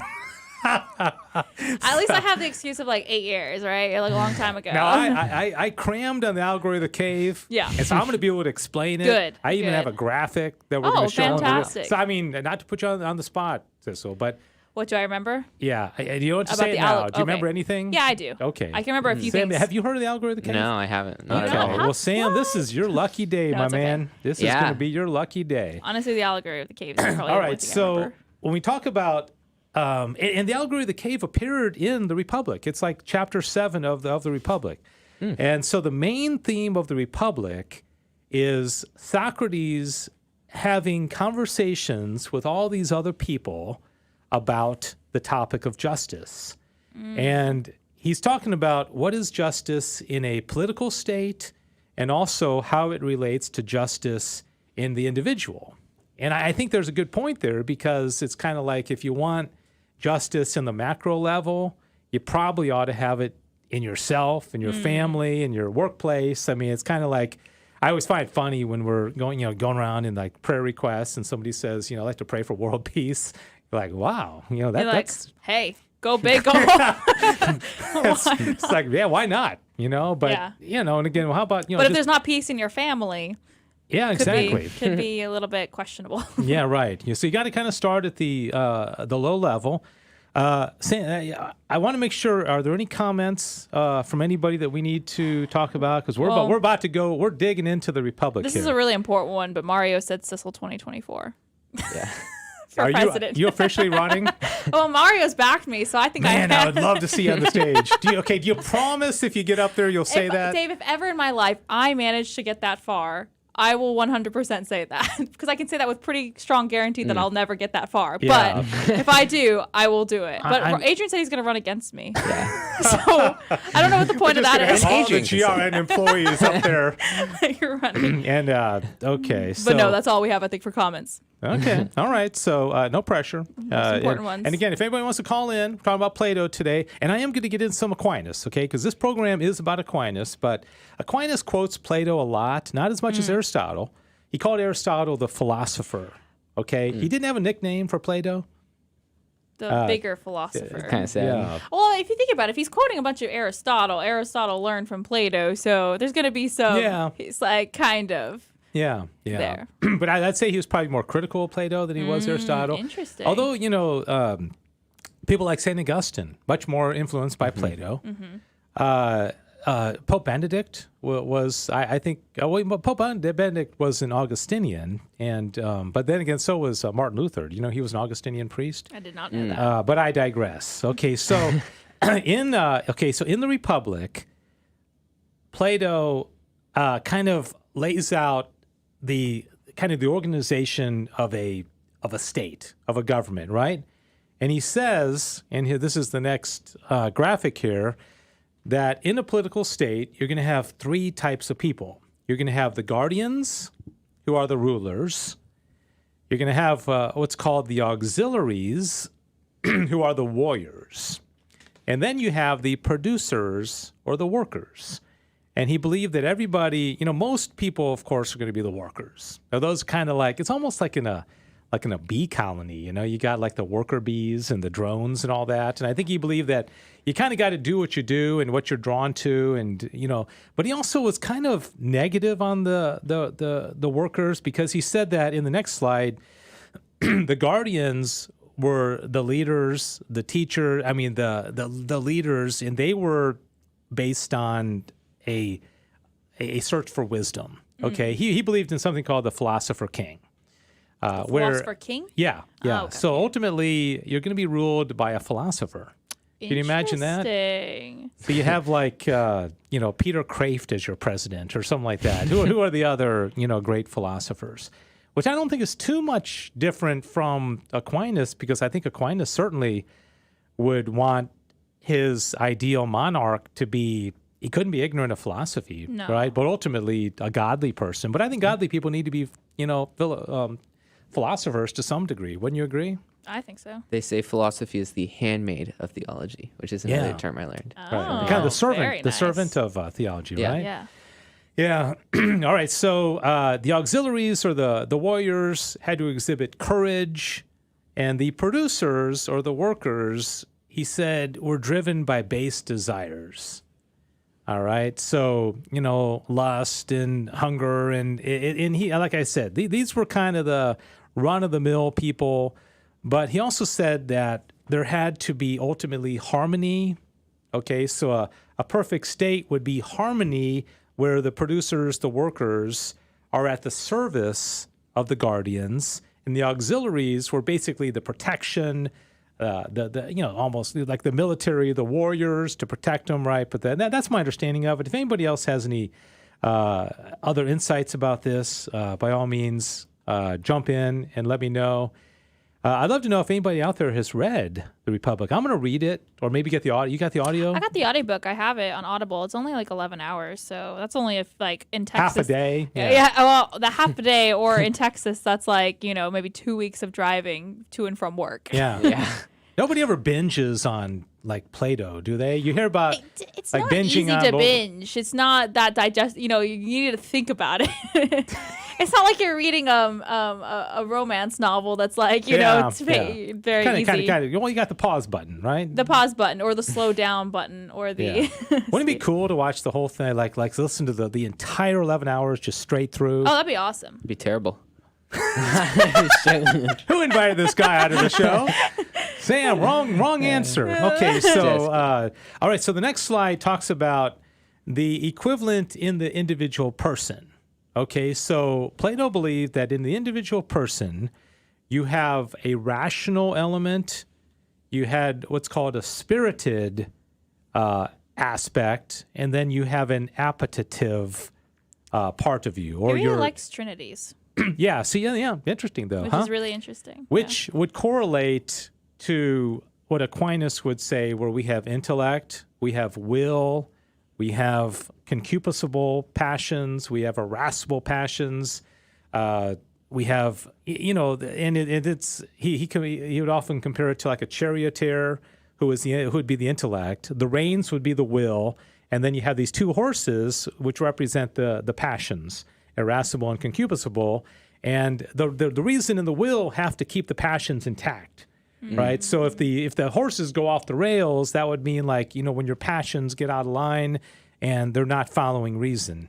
At least I have the excuse of like 8 years, right? Like a long time ago. Now, I crammed on the Allegory of the Cave. Yeah. And so I'm going to be able to explain it. Good. I even have a graphic that we're going to show. Fantastic. So, I mean, not to put you on the spot, Sissel, but. What do I remember? Yeah. You know what to say it now. Do you remember anything? Yeah, I do. Okay. I can remember a few Sam, things. have you heard of the Allegory of the Cave? No, I haven't. Okay. Well, Sam, this is your lucky day, my it's okay. man. This is going to be your lucky day. Honestly, the Allegory of the Cave is probably All the right. one thing I So remember. when we talk about, and the Allegory of the Cave appeared in the Republic. It's like chapter 7 of the Republic. And so the main theme of the Republic is Socrates having conversations with all these other people about the topic of justice. And he's talking about what is justice in a political state and also how it relates to justice in the individual. And I think there's a good point there because it's kind of like if you want justice in the macro level, you probably ought to have it in yourself, in your family, in your workplace. I mean, it's kind of like, I always find it funny when we're going around in like prayer requests and somebody says, I'd like to pray for world peace. You're like, wow, that's. Hey, go big, go home. It's like, yeah, why not? But and again, how about But if there's not peace in your family, yeah, exactly, could be a little bit questionable. Yeah, right. So you got to kind of start at the low level. I want to make sure. Are there any comments from anybody that we need to talk about? Because we're about to go. We're digging into the Republic. This here. is a really important one. But Mario said Sissel 2024. Yeah. For president. You officially running? Well, Mario's backed me, so I think I would love to see you on the stage. Do you promise if you get up there, you'll say that? Dave, if ever in my life I managed to get that far, I will 100% say that because I can say that with pretty strong guarantee that I'll never get that far. Yeah. But if I do, I will do it. But Adrian said he's going to run against me. Yeah. So I don't know what the point of that is. All the GRN employees up there. You're running. And okay, so But no, that's all we have, I think, for comments. Okay. All right. So no pressure. Important ones. And again, if anybody wants to call in, we're talking about Plato today. And I am going to get into some Aquinas, okay? Because this program is about Aquinas. But Aquinas quotes Plato a lot, not as much as Aristotle. He called Aristotle the philosopher, okay? He didn't have a nickname for Plato. The bigger philosopher. Kind of sad. Yeah. Well, if you think about it, if he's quoting a bunch of Aristotle learned from Plato. So there's going to be some, he's like kind of. Yeah. There. But I'd say he was probably more critical of Plato than he was Aristotle. Interesting. Although, people like St. Augustine, much more influenced by Plato. Pope Benedict was, I think, Pope Benedict was an Augustinian, and but then again, so was Martin Luther. He was an Augustinian priest. I did not know that. But I digress. Okay, so in the Republic, Plato kind of lays out the organization of a state, of a government, right? And he says, and here, this is the next graphic here, that in a political state, you're going to have three types of people. You're going to have the guardians, who are the rulers. You're going to have what's called the auxiliaries, who are the warriors. And then you have the producers, or the workers. And he believed that everybody, most people, of course, are going to be the workers. Now, those kind of like, it's almost like in a bee colony, you got like the worker bees and the drones and all that. And I think he believed that you kind of got to do what you do and what you're drawn to. And, but he also was kind of negative on the workers, because he said that in the next slide, the guardians were the leaders, the teacher, the leaders, and they were based on a search for wisdom. Okay. He believed in something called the philosopher king. Philosopher king? Yeah. Oh, okay. So ultimately, you're going to be ruled by a philosopher. Can you imagine that? Interesting. So you have like, Peter Kraft as your president or something like that. Who are the other, great philosophers? Which I don't think is too much different from Aquinas, because I think Aquinas certainly would want his ideal monarch to be, he couldn't be ignorant of philosophy, right? But ultimately a godly person. But I think godly people need to be, philosophers to some degree. Wouldn't you agree? I think so. They say philosophy is the handmaid of theology, which is another term I learned. Oh, Right. Kind of the servant, nice. servant of theology, right? Yeah. Yeah. All right. So the auxiliaries, or the warriors, had to exhibit courage, and the producers, or the workers, he said, were driven by base desires. All right. So, lust and hunger, and he, like I said, these were kind of the run-of-the-mill people. But he also said that there had to be ultimately harmony. Okay. So a perfect state would be harmony, where the producers, the workers, are at the service of the guardians, and the auxiliaries were basically the protection, almost like the military, the warriors to protect them, right? But that's my understanding of it. If anybody else has any other insights about this, by all means, jump in and let me know. I'd love to know if anybody out there has read The Republic. I'm going to read it, or maybe get the audio. You got the audio? I got the audiobook. I have it on Audible. It's only like 11 hours, so that's only if like in Texas. Half a day? Yeah. Well, the half a day, or in Texas, that's like, maybe 2 weeks of driving to and from work. Yeah. Nobody ever binges on like Plato, do they? You hear about It's like not binging easy on to binge. It's not that you need to think about it. It's not like you're reading a romance novel that's like, it's very easy. Kind of. Well, you got the pause button, right? The pause button, or the slow down button, or the... Wouldn't it be cool to watch the whole thing, like listen to the entire 11 hours just straight through? Oh, that'd be awesome. It'd be terrible. Who invited this guy out of the show? Sam, wrong answer. Okay, so all right. So the next slide talks about the equivalent in the individual person. Okay, so Plato believed that in the individual person, you have a rational element, you had what's called a spirited aspect, and then you have an appetitive part of you, or he really likes trinities. Yeah. See, yeah, interesting though, which is really interesting. Which would correlate to what Aquinas would say, where we have intellect, we have will, we have concupiscible passions, we have irascible passions, we have, and it's he would often compare it to like a charioteer who would be the intellect, the reins would be the will, and then you have these two horses which represent the passions, irascible and concupiscible, and the reason and the will have to keep the passions intact. Right. So if the horses go off the rails, that would mean like, when your passions get out of line and they're not following reason.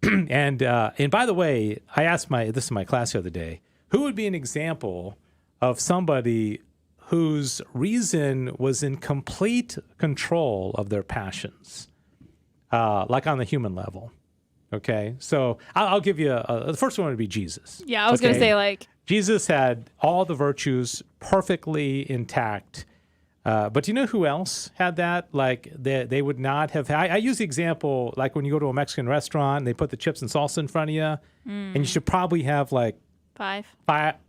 And by the way, I asked this in my class the other day, who would be an example of somebody whose reason was in complete control of their passions, like on the human level? Okay. So I'll give you the first one would be Jesus. Yeah, I was going to say like. Jesus had all the virtues perfectly intact. But do you know who else had that? Like they would not have. I use the example like when you go to a Mexican restaurant, and they put the chips and salsa in front of you, and you should probably have like 5.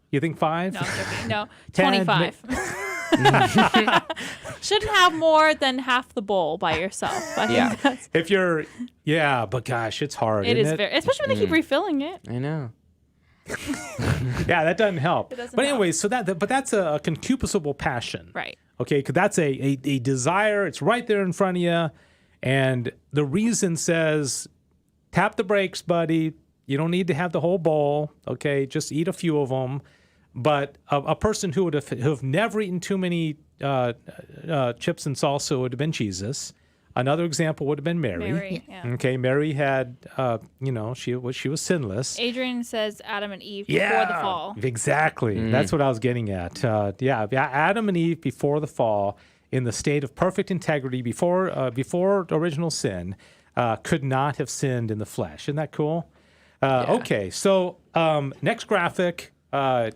You think 5? No, I'm joking. No, 10, 25. Shouldn't have more than half the bowl by yourself. If you're, but gosh, it's hard. It is very, especially when they keep refilling it. I know. Yeah, that doesn't help. Doesn't but anyway, help. so that's a concupiscible passion. Right. Okay, because that's a desire. It's right there in front of you. And the reason says, tap the brakes, buddy. You don't need to have the whole bowl. Okay, just eat a few of them. But a person who would have never eaten too many chips and salsa would have been Jesus. Another example would have been Mary. Okay, Mary had, she was sinless. Adrian says Adam and Eve before the fall. Exactly. That's what I was getting at. Adam and Eve before the fall, in the state of perfect integrity, before original sin, could not have sinned in the flesh. Isn't that cool? Okay, so next graphic, the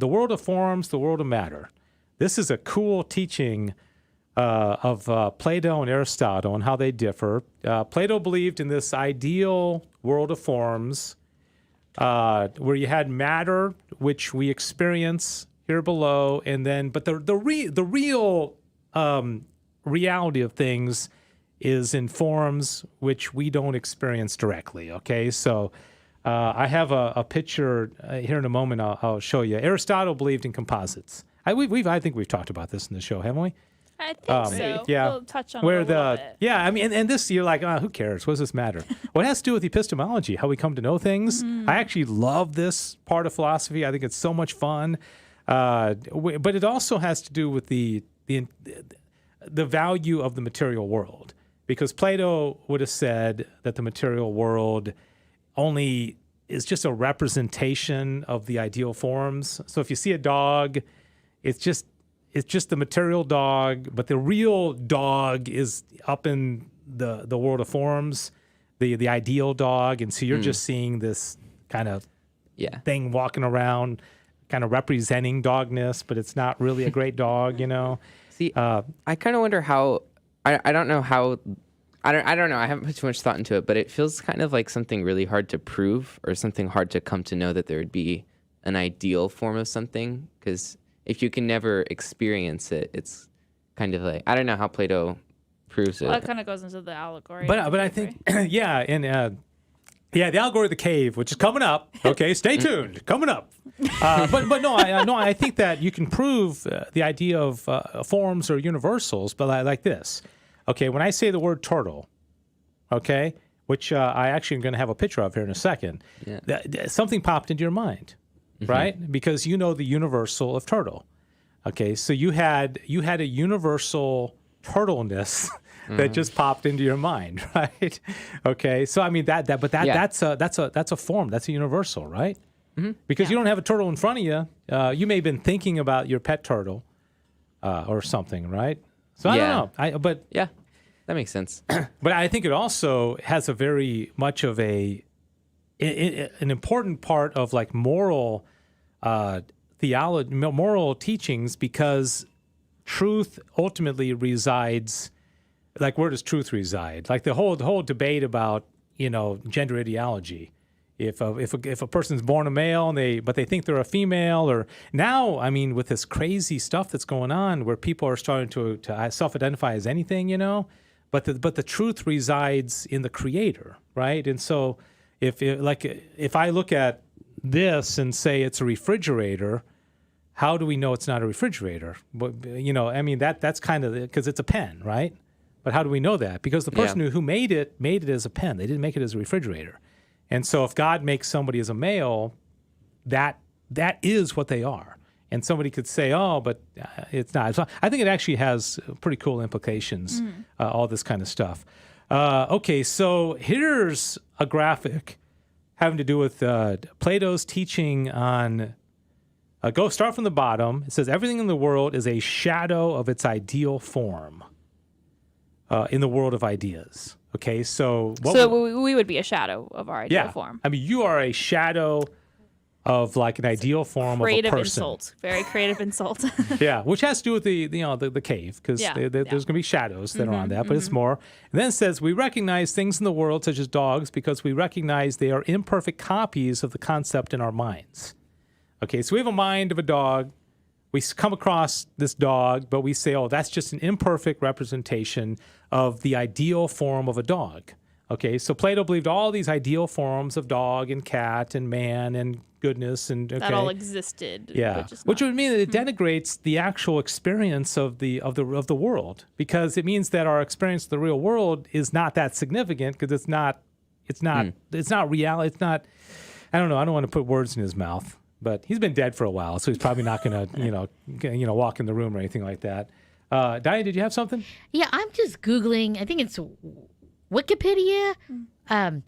world of forms, the world of matter. This is a cool teaching of Plato and Aristotle and how they differ. Plato believed in this ideal world of forms where you had matter, which we experience here below, and then, but the real reality of things is in forms which we don't experience directly. Okay, so I have a picture here in a moment. I'll show you. Aristotle believed in composites. I think we've talked about this in the show, haven't we? I think so. Yeah. We'll touch on it a little bit. Yeah, I mean, and this, you're like, who cares? What does this matter? Well, it has to do with epistemology, how we come to know things. I actually love this part of philosophy. I think it's so much fun. But it also has to do with the value of the material world. Because Plato would have said that the material world only is just a representation of the ideal forms. So if you see a dog, it's just the material dog, but the real dog is up in the world of forms, the ideal dog, and so you're just seeing this kind of thing walking around, kind of representing dogness, but it's not really a great dog, See, I kind of wonder how. I don't know how. I don't know. I haven't put too much thought into it, but it feels kind of like something really hard to prove or something hard to come to know that there would be an ideal form of something, because if you can never experience it, it's kind of like, I don't know how Plato proves it. Well, that kind of goes into the allegory. But I think, the allegory of the cave, which is coming up. Okay, stay tuned, coming up. But no, I think that you can prove the idea of forms or universals, but like this. Okay, when I say the word turtle, okay, which I actually am going to have a picture of here in a second, something popped into your mind. Right? Because you know the universal of turtle. Okay, so you had a universal turtleness that just popped into your mind, right? Okay, so I mean that's a form, that's a universal, right? Because you don't have a turtle in front of you. You may have been thinking about your pet turtle or something, right? So I don't know. But that makes sense. But I think it also has a very much of an important part of like moral theology, moral teachings, because truth ultimately resides. Like, where does truth reside? Like the whole debate about gender ideology. If a person's born a male but they think they're a female, or now, I mean, with this crazy stuff that's going on where people are starting to self-identify as anything, but the truth resides in the Creator, right? And so if I look at this and say it's a refrigerator, how do we know it's not a refrigerator? But, I mean, that's kind of because it's a pen, right? But how do we know that? Because the person who made it as a pen. They didn't make it as a refrigerator. And so if God makes somebody as a male, that is what they are. And somebody could say, oh, but it's not. So I think it actually has pretty cool implications, all this kind of stuff. Okay, so here's a graphic having to do with Plato's teaching on, start from the bottom. It says, everything in the world is a shadow of its ideal form in the world of ideas. Okay, so we would be a shadow of our ideal form. I mean, you are a shadow of like an ideal form of a person. Creative insult, very creative insult. Yeah, which has to do with the cave, because there's going to be shadows that are on that, but it's more. And then it says, we recognize things in the world such as dogs because we recognize they are imperfect copies of the concept in our minds. Okay, so we have a mind of a dog. We come across this dog, but we say, oh, that's just an imperfect representation of the ideal form of a dog. Okay, so Plato believed all these ideal forms of dog and cat and man and goodness and that all existed. Yeah, which would mean that it denigrates the actual experience of the world, because it means that our experience of the real world is not that significant because it's not real. It's not. I don't know. I don't want to put words in his mouth. But he's been dead for a while, so he's probably not going to, walk in the room or anything like that. Diane, did you have something? Yeah, I'm just Googling. I think it's Wikipedia. And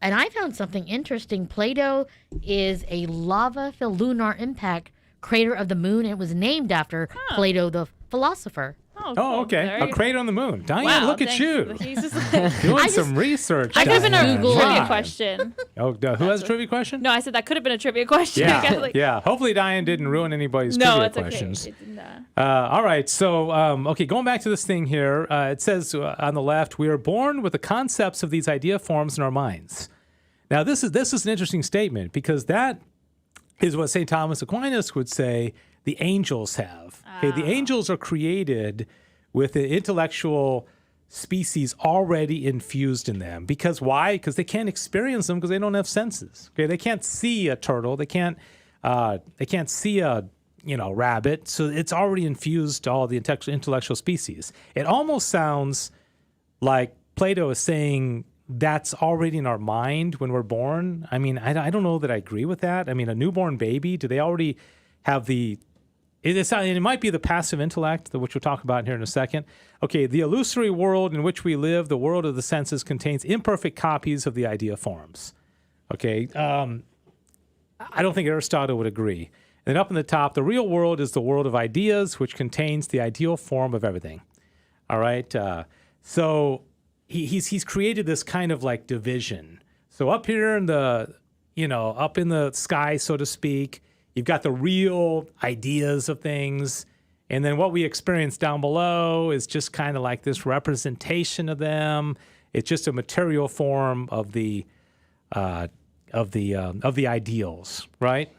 I found something interesting. Plato is a lava-filled lunar impact crater of the moon. It was named after Plato the philosopher. Oh, cool. Okay. A crater on the moon. Diane, look at you. He's just like, doing some research. I could have been a trivia question. Oh, who has a trivia question? No, I said that could have been a trivia question. Yeah, yeah. Hopefully Diane didn't ruin anybody's trivia questions. Okay. It did not. All right. So, going back to this thing here, it says on the left, we are born with the concepts of these idea forms in our minds. Now, this is an interesting statement, because that is what St. Thomas Aquinas would say the angels have. Okay, the angels are created with the intellectual species already infused in them. Because why? Because they can't experience them because they don't have senses. Okay, they can't see a turtle. They can't see a rabbit. So it's already infused to all the intellectual species. It almost sounds like Plato is saying that's already in our mind when we're born. I mean, I don't know that I agree with that. I mean, a newborn baby, do they already have the... It might be the passive intellect, which we'll talk about here in a second. Okay, the illusory world in which we live, the world of the senses, contains imperfect copies of the idea forms. Okay, I don't think Aristotle would agree. And then up in the top, the real world is the world of ideas, which contains the ideal form of everything. All right, so he's created this kind of like division. So up here in the, up in the sky, so to speak, you've got the real ideas of things, and then what we experience down below is just kind of like this representation of them. It's just a material form of the ideals, right?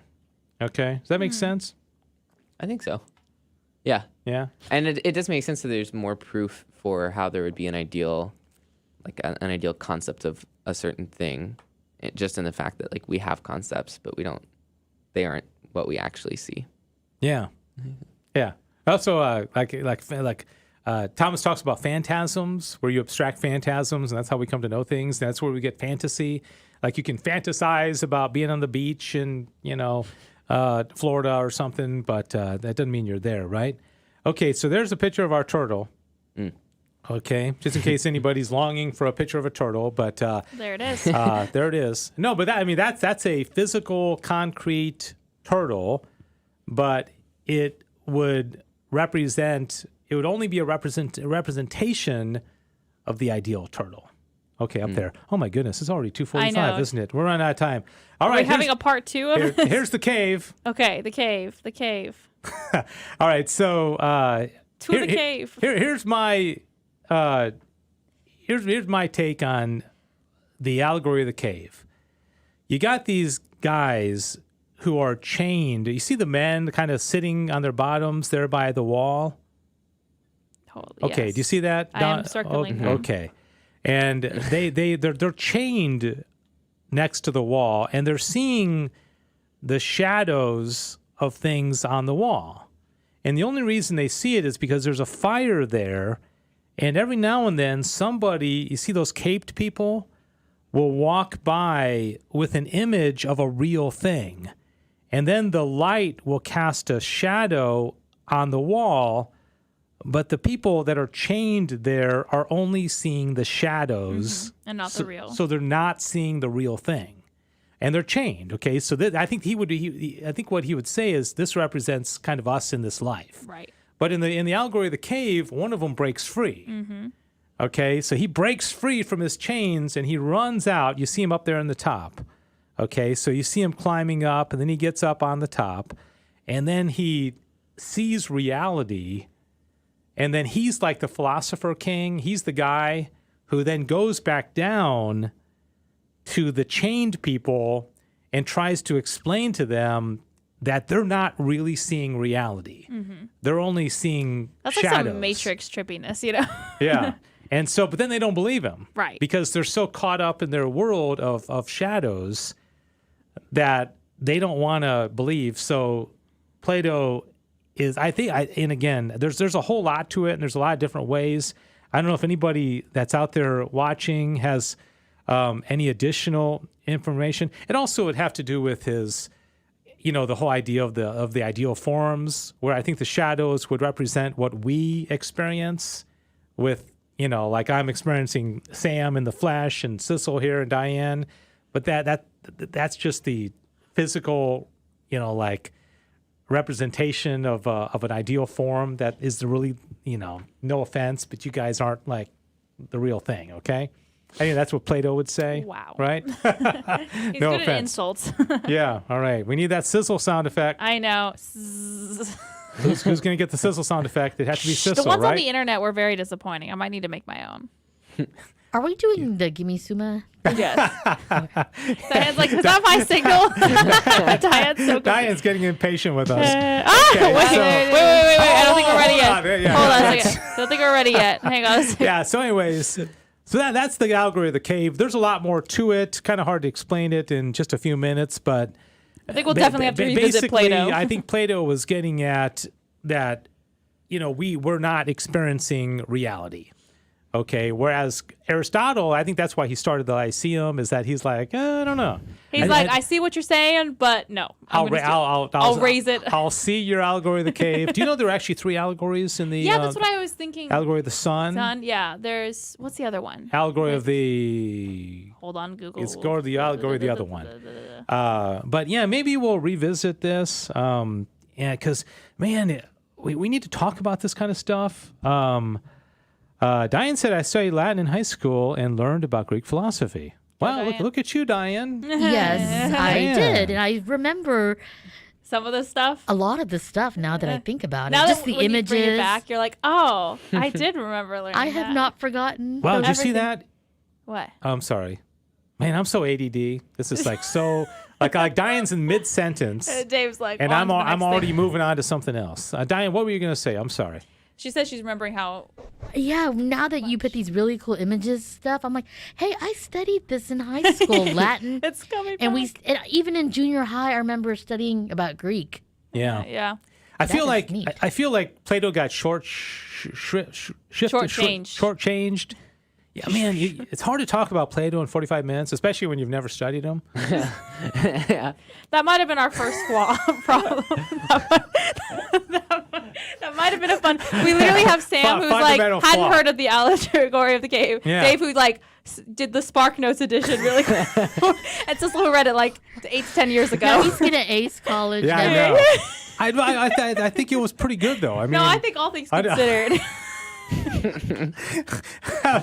Okay, does that make sense? I think so. Yeah. Yeah. And it does make sense that there's more proof for how there would be an ideal, like an ideal concept of a certain thing, just in the fact that like we have concepts, but they aren't what we actually see. Yeah. Yeah. Also, Thomas talks about phantasms, where you abstract phantasms, and that's how we come to know things. That's where we get fantasy. Like you can fantasize about being on the beach in, Florida or something, but that doesn't mean you're there, right? Okay, so there's a picture of our turtle. Okay, just in case anybody's longing for a picture of a turtle, but there it is. There it is. No, but that's a physical, concrete turtle, but it would only be a representation of the ideal turtle. Okay, up there. Oh my goodness, it's already 2:45, isn't it? We're running out of time. All right, we're having a part 2 of this? Here's the cave. Okay, the cave. All right, so the cave. Here's my here's my take on the allegory of the cave. You got these guys who are chained. You see the men kind of sitting on their bottoms there by the wall? Okay, Yes. do you see that? I am circling them. Okay. And they're chained next to the wall, and they're seeing the shadows of things on the wall. And the only reason they see it is because there's a fire there, and every now and then somebody, you see those caped people, will walk by with an image of a real thing. And then the light will cast a shadow on the wall, but the people that are chained there are only seeing the shadows. And not the real. So they're not seeing the real thing. And they're chained, okay? So I think I think what he would say is this represents kind of us in this life. Right. But in the allegory of the cave, one of them breaks free. Mm-hmm. Okay, so he breaks free from his chains and he runs out. You see him up there on the top. Okay, so you see him climbing up, and then he gets up on the top, and then he sees reality, and then he's like the philosopher king. He's the guy who then goes back down to the chained people and tries to explain to them that they're not really seeing reality. Mm-hmm. They're only seeing That's shadows. like some Matrix trippiness, you know? Yeah. And so, but then they don't believe him. Right. Because they're so caught up in their world of shadows that they don't want to believe. So Plato is, I think, and again, there's a whole lot to it, and there's a lot of different ways. I don't know if anybody that's out there watching has any additional information. It also would have to do with his, the whole idea of the ideal forms, where I think the shadows would represent what we experience with, like I'm experiencing Sam in the flesh and Sissel here and Diane, but that's just the physical, like representation of an ideal form that is the really, no offense, but you guys aren't like the real thing, okay? I think that's what Plato would say. Wow. Right? He's No good at offense. insults. Yeah, all right. We need that sizzle sound effect. I know. Who's going to get the sizzle sound effect? It has to be sizzle, The ones right? on the internet were very disappointing. I might need to make my own. Are we doing the Gimme Summa? Yes. Diane's like, is that my signal? Diane's so good. Diane's getting impatient with us. Wait. I don't think we're ready yet. Yeah. Hold on a second. I don't think we're ready yet. Hang on a second. Yeah, so anyways, so that's the allegory of the cave. There's a lot more to it. Kind of hard to explain it in just a few minutes, but I think we'll definitely have to revisit Plato. I think Plato was getting at that, we're not experiencing reality. Okay, whereas Aristotle, I think that's why he started the Lyceum, is that he's like, I don't know. He's I see what you're saying, but no. I'll raise it. I'll see your allegory of the cave. Do you know there are actually 3 allegories in the Yeah, that's what I was thinking. allegory of the sun? Yeah. There's, what's the other one? Allegory of the... Hold on, Google. It's the allegory of the other one. But yeah, maybe we'll revisit this. Because, man, we need to talk about this kind of stuff. Diane said, I studied Latin in high school and learned about Greek philosophy. Wow, look at you, Diane. Yes, I did. And I remember some of the stuff. A lot of the stuff now that I think about now it. Just that the when images. You bring it back, you're like, oh, I did remember learning I have not forgotten. Wow, did you see that? What? I'm sorry. Man, I'm so ADD. This is like so... Like Diane's in mid-sentence. Dave's like, and I'm already moving on to something else. Diane, what were you going to say? I'm sorry. She says she's remembering how. Yeah, now that you put these really cool images stuff, I'm like, hey, I studied this in high school, Latin. It's coming and back. And even in junior high, I remember studying about Greek. Yeah. Yeah. I feel like Plato got shortchanged. Yeah, man, it's hard to talk about Plato in 45 minutes, especially when you've never studied him. Yeah. That might have been our first problem. That might have been a fun. We literally have Sam who's like hadn't heard of the Allegory of the Cave. Yeah. Dave who like did the Spark Notes edition really quick. And Sissel who read it like 8 to 10 years ago. Now he's gonna ace college. Yeah, I know. I think it was pretty good though. I mean, no, I think all things considered. I'm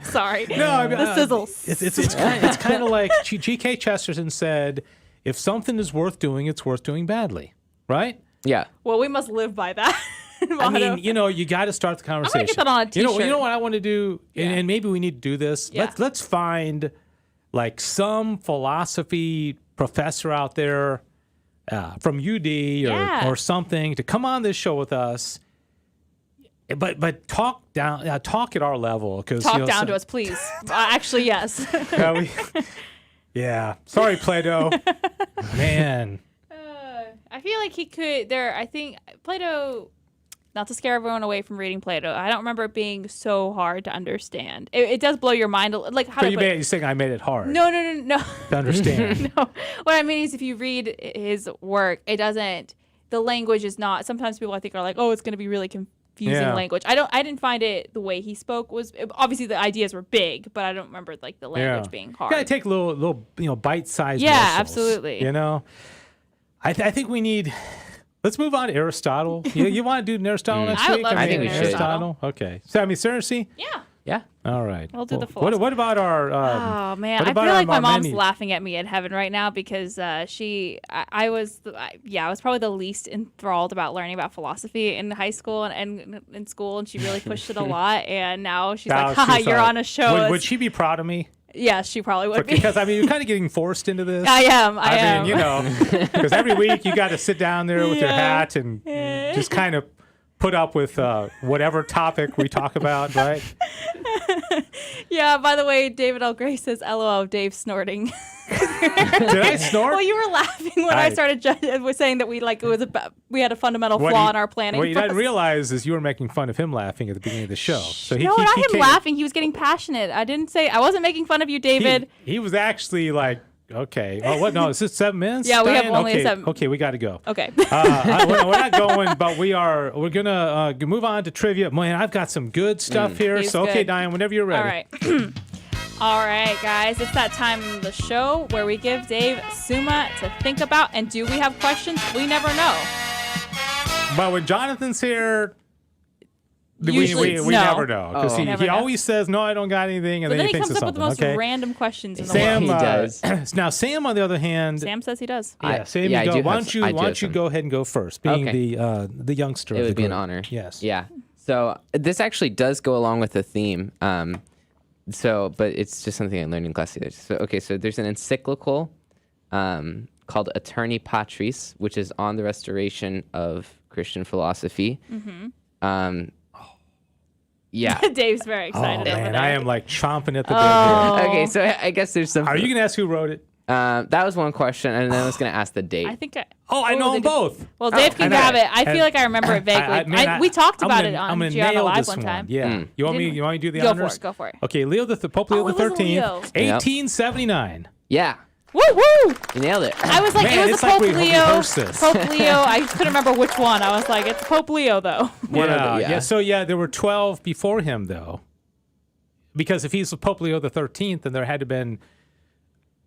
sorry. No, I mean, the sizzles. It's kind of like G.K. Chesterton said, if something is worth doing, it's worth doing badly, right? Yeah. Well, we must live by that. I mean, you got to start the conversation. I'm gonna get that on a t-shirt. You know what I want to do, and maybe we need to do this. Yeah. Let's find like some philosophy professor out there from UD or something to come on this show with us. But talk at our level, because talk down to us, please. Actually, yes. Yeah. Sorry, Plato. Man. I feel like he could. I think Plato. Not to scare everyone away from reading Plato, I don't remember it being so hard to understand. It does blow your mind. Like how? So you're saying I made it hard? No. To understand. No. What I mean is, if you read his work, it doesn't. The language is not. Sometimes people I think are like, oh, it's going to be really confusing language. I didn't find it. The way he spoke was obviously the ideas were big, but I don't remember like the language being hard. You gotta take little bite-sized. Yeah, morsels, absolutely. I think we need. Let's move on to Aristotle. You want to do Aristotle next week? I think we should. Aristotle. Okay. Sammy Cersei? Yeah. All right. We'll do the philosophy. What about our? Oh man, what I about feel our like my mom's Marmeni- laughing at me in heaven right now because I was probably the least enthralled about learning about philosophy in high school and in school, and she really pushed it a lot. And now she's like, "Haha, you're on a show." Would she be proud of me? Yes, she probably would be. Because you're kind of getting forced into this. I am. I mean, because every week you got to sit down there with your hat and just kind of put up with whatever topic we talk about, right? Yeah, by the way, David L. Gray says, LOL, Dave snorting. Did I snort? Well, you were laughing when I started saying that we had a fundamental flaw in our planning. What you didn't realize is you were making fun of him laughing at the beginning of the show. So not him laughing. He was getting passionate. I wasn't making fun of you, David. He was actually like, okay. Oh, what? No, is this 7 minutes? Yeah, we have Diane? only 7. Okay, we got to go. Okay. We're not going, but we're gonna move on to trivia. Man, I've got some good stuff here. He's So okay, good. Diane, whenever you're ready. All right. All right, guys. It's that time in the show where we give Dave Summa to think about. And do we have questions? We never know. But when Jonathan's here, Usually we no. never know, because he always says, no, I don't got anything, and But then then he thinks comes of up with the something. most random questions in the Sam world. He does. Now, Sam, on the other hand, Sam says he does. Sam, I you go. do Why have don't you some. go ahead and go first, being Okay. the youngster? It of the would be an group. honor. Yes. Yeah. So this actually does go along with the theme. But it's just something I learned in class today. So there's an encyclical called Aeterni Patris, which is on the restoration of Christian philosophy. Mm-hmm. Yeah. Dave's very excited over Man, there. I am like chomping at the bit here. Okay, so I guess there's some. Are you going to ask who wrote it? That was one question, and then I was going to ask the date. I think I know them both. Well, Dave can grab it. I feel like I remember it vaguely. We talked about it on Gianna Live one time. Yeah. You want me to do the Go honors? Go for it. Okay, Pope Leo it was XIII, Leo. 1879. Yeah. Woo woo! You nailed it. I was like, Man, it was it's a like Pope we Leo. rehearsed this. Pope Leo. I couldn't remember which one. I was like, it's Pope Leo though. So there were 12 before him though, because if he's Pope Leo XIII, then there had to have been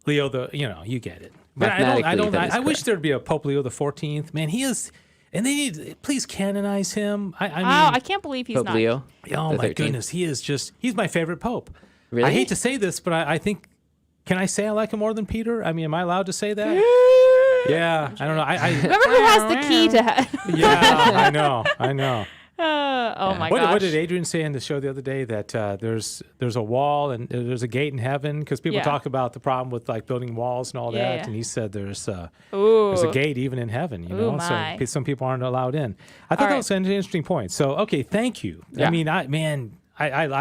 Leo you get it. But I wish there'd be a Pope Leo XIV. Man, he is, and they need please canonize him. I mean, I can't believe he's Pope not. Leo. Oh my 13th. goodness, he's my favorite pope. Really? I hate to say this, but I think, can I say I like him more than Peter? I mean, am I allowed to say that? Yeah, I don't know. Remember who has the key to heaven? Yeah, I know. Oh my What gosh. did Adrian say in the show the other day, that there's a wall and there's a gate in heaven? Because people talk about the problem with like building walls and all that, yeah. and he said there's a gate even in heaven, my. So some people aren't allowed in. I thought that was an interesting point. So okay, thank you. Yeah. I mean, I know,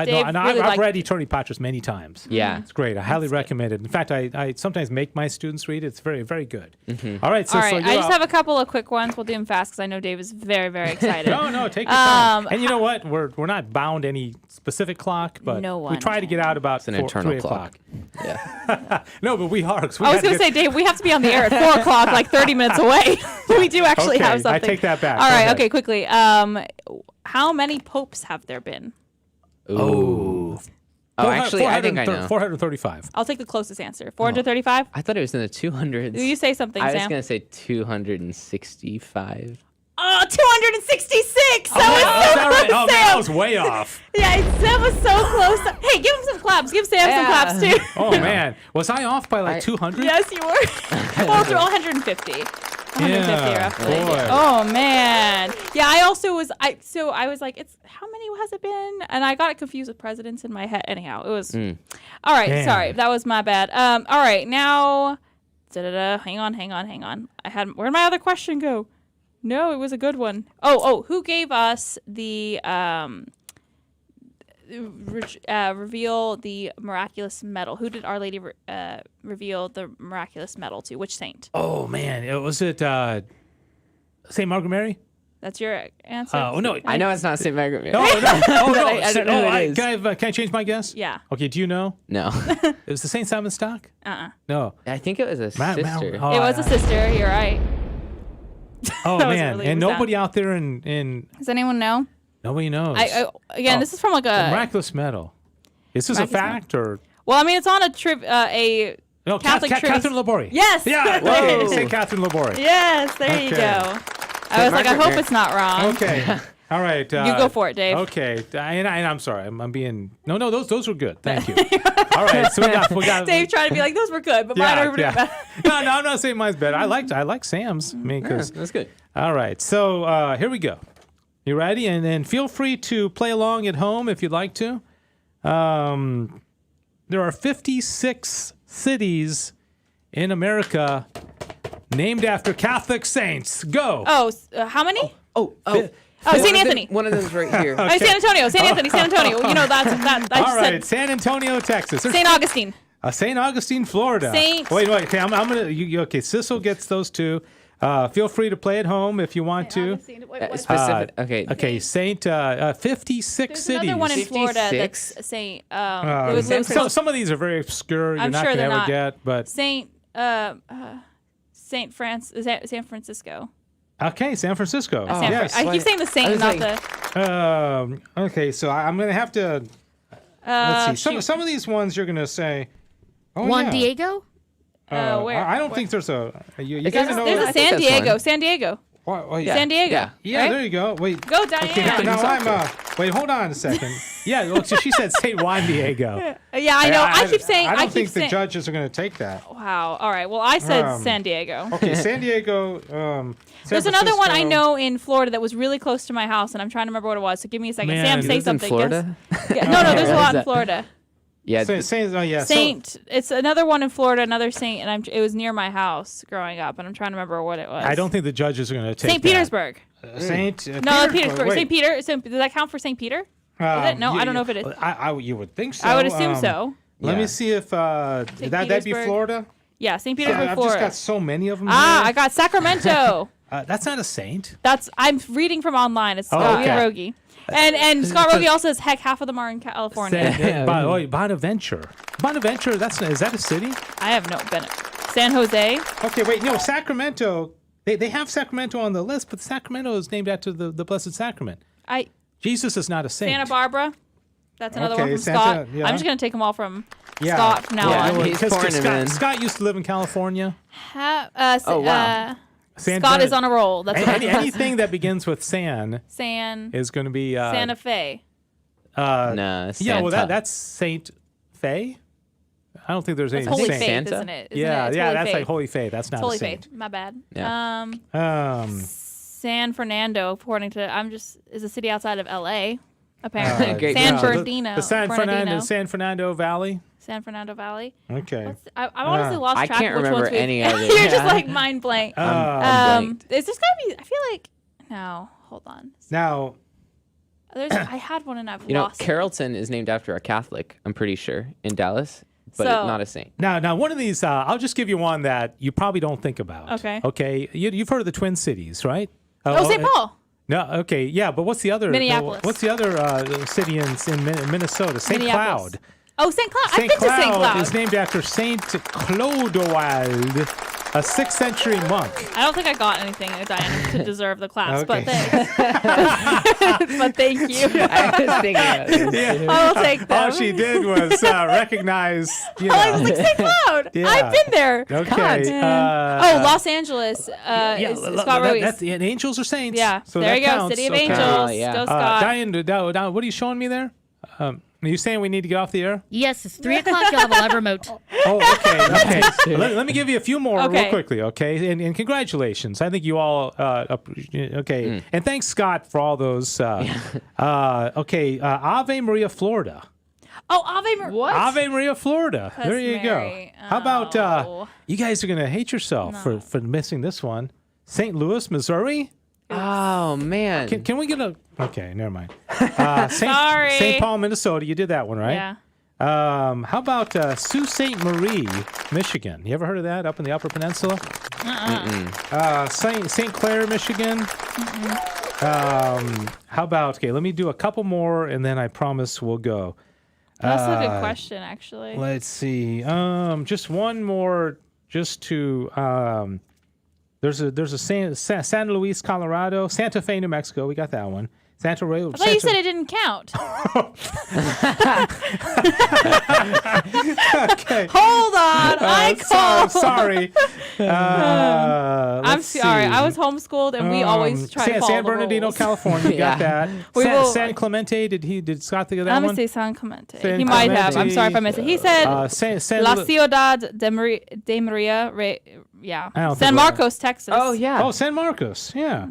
Dave and really I've read Aeterni Patris many times. Yeah. It's great. I highly recommend it. In fact, I sometimes make my students read it. It's very, very good. Mm-hmm. All right. So I just up. have a couple of quick ones. We'll do them fast because I know Dave is very, very excited. No, take your time. And you know what? We're not bound to any specific clock, but No we one try to get out about It's an eternal 3 clock. o'clock. Yeah. No, but we are. I was going to say, Dave, we have to be on the air at 4 o'clock, like 30 minutes away. We do actually have something. I take that back. All Go right. ahead. Okay, quickly. How many popes have there been? Ooh. Oh, actually, I think I know. 435. I'll take the closest answer. 435? I thought it was in the 200s. You say something, I Sam. was going to say 265. Oh, 266! Is that right? Oh, man, Sam. that was way off. Yeah, Sam was so close. Hey, give him some claps. Give Sam some claps, too. Oh, man. Was I off by like 200? Yes, you were. Well, through 150. 150 roughly. boy. Oh man. Yeah, I also was I was like, it's how many has it been? And I got it confused with presidents in my head. Anyhow, it was all right, Damn. sorry. That was my bad. All right, now hang on. Where'd my other question go? No, it was a good one. Oh, who gave us the reveal the miraculous medal? Who did Our Lady reveal the miraculous medal to? Which saint? Oh man, was it Saint Margaret Mary? That's your answer? Oh no, I know it's not St. Margaret Mary. no. I don't know who it is. Can I change my guess? Yeah. Okay, do you know? No. It was the Saint Simon Stock? No. I think it was a sister. It was a sister. You're right. Oh That was man, really and sad. nobody out there in Does anyone know? nobody knows. Again, this is from like The a. miraculous medal. Is this a Miraculous fact or? Well, I mean, it's on a No, Catholic trivia- Catherine Laborie. Yes. Yeah. Whoa. Okay, Saint Catherine Laborie. Yes, there you Okay. go. I was like, I Margaret hope Mary- it's not wrong. Okay. All right. You go for it, Dave. Okay. And I'm sorry. I'm being. No. Those were good. Thank you. All right. So we got. Dave tried to be like, those were good, but mine are pretty bad. No, I'm not saying mine's bad. I like Sam's. I mean, because That's good. all right. So here we go. You ready? And then feel free to play along at home if you'd like to. There are 56 cities in America named after Catholic saints. Go. Oh, how many? Oh, St. Anthony. One of them's right here. San Antonio. San Antonio. You know, that's that. I All just right. said San Antonio, Texas. There's St. Augustine. St. Augustine, Florida. Saint- Wait. Okay, I'm gonna. Okay, Sissel gets those two. Feel free to play at home if you want to. Specific. Okay. Okay, Saint. 56 There's cities. another one in Florida 56? that's Saint. Some of these are very obscure. You're I'm not sure gonna they're ever not. get. But Saint San Francisco. okay, San Francisco. I keep saying the saint, was not like- the. Okay, so I'm gonna have to. Let's see. shoot. Some of these ones you're gonna say. Oh, Juan yeah. Diego? Where? I don't think there's a. You There's gotta know. There's a I think San that's Diego. one. San Diego. Yeah. San Diego. Yeah. Yeah, right? there you go. Wait. Go, Diane. Okay, now I'm. Wait, hold on a second. Yeah, look, so she said St. Juan Diego. Yeah, I know. I keep saying. I don't keep think saying, the judges are going to take that. Wow. All right. Well, I said San Diego. Okay, San Diego. San There's another one I Francisco. know in Florida that was really close to my house, and I'm trying to remember what it was. So give me a second. Man, Sam, it say Is it in something. Florida? Yeah, no, there's a lot in that? Florida. Yeah. Oh, yeah. Saint. It's another one in Florida. Another saint, and it was near my house growing up, and I'm trying to remember what it was. I don't think the judges are going to take St. that. Petersburg. Saint. No, Petersburg. Wait. St. Peter. Does that count for St. Peter? Is it? No, I don't know if it is. You would think so. I would assume so. Let Yeah. me see if that'd be Petersburg. Florida. Yeah, St. Yeah, Petersburg, I've Florida. just got so many of them. I got Sacramento. That's not a saint. I'm reading from online. It's Scott okay. Rogie. And Scott Rogie also says, heck, half of them are in California. Bonaventure. Bonaventure. Is that a city? I have no been. San Jose. Okay, wait. No, Sacramento. They have Sacramento on the list, but Sacramento is named after the Blessed Sacrament. Jesus is not a saint. Santa Barbara. That's another Okay, one from Santa- Scott. yeah. I'm just going to take them all from Yeah. Scott from now Yeah. on. He's pouring him in. Scott used to live in California. Oh, wow. Scott is on a roll. That's what anything that begins with San San is going to be Santa Fe. No. Santa. Yeah, well that's Saint Fe. I don't think there's any That's Holy saint. Faith, Santa? isn't it? It's Yeah, Holy that's Faith. like Holy Faith. That's not It's Holy a saint. Faith. My bad. Yeah. San Fernando, according to is a city outside of L.A. Apparently, Great. San Yeah, Bernardino. The San Fernando Valley. San Fernando Valley. Okay. I honestly lost I track can't of which remember ones we. any of it. You're just Yeah. like mind blank. I'm blanked. Is this gotta be? I feel like no. Hold on. Now, I had one and I've You know, lost. it. Carrollton is named after a Catholic, I'm pretty sure, in Dallas, but So- not a saint. now, one of these. I'll just give you one that you probably don't think about. Okay. Okay. You've heard of the Twin Cities, right? Oh, St. Paul. No. Okay. Yeah, but what's the other? Minneapolis. What's the other city in Minnesota? St. Minneapolis. Cloud. Oh, St. Cloud. I've St. been to St. Cloud Cloud. is named after Saint Clodoald, a 6th century monk. I don't think I got anything, Diana, to deserve the class, but Okay. thanks. But thank you. I was thinking about this. I will take them. All she did was recognize. I was like, St. Cloud. Yeah. I've been there. Okay. Los Angeles. Is Scott Rowe's. That's and angels are saints. Yeah. So there that you go. counts. City of Okay. Angels. yeah. Go Scott. Diane, what are you showing me there? Are you saying we need to get off the air? Yes, it's 3 o'clock. You'll have a live remote. Oh, okay. Let me give you a few more real Okay. quickly, okay? And congratulations. I think you all, okay. And thanks, Scott, for all those. Okay, Ave Maria, Florida. Oh, Ave Maria. What? Ave Maria, Florida. That's There you Mary. go. How about, Oh. you guys are going to hate yourself for missing this one. St. Louis, Missouri. Oh man. Can we get a... Okay, never mind. Sorry. St. Paul, Minnesota. You did that one, right? Yeah. How about Sault Ste. Marie, Michigan? You ever heard of that up in the Upper Peninsula? St. Clair, Michigan. How about, okay, let me do a couple more and then I promise we'll go. That's a good question, actually. Let's see. Just one more just to there's a San Luis, Colorado, Santa Fe, New Mexico. We got that one. I thought you said it didn't count. Okay. Hold on, I called. Sorry. I'm sorry. I was homeschooled, and we always try to follow San the Bernardino, rules. California. You got that. We will- San Clemente. Did Scott think of that I'm one? gonna say San Clemente. San He might have. I'm Clemente. sorry if I missed it. He said San La Ciudad de Maria. Yeah. I don't San think Marcos, Texas. Oh yeah. Oh, San Marcos. Yeah.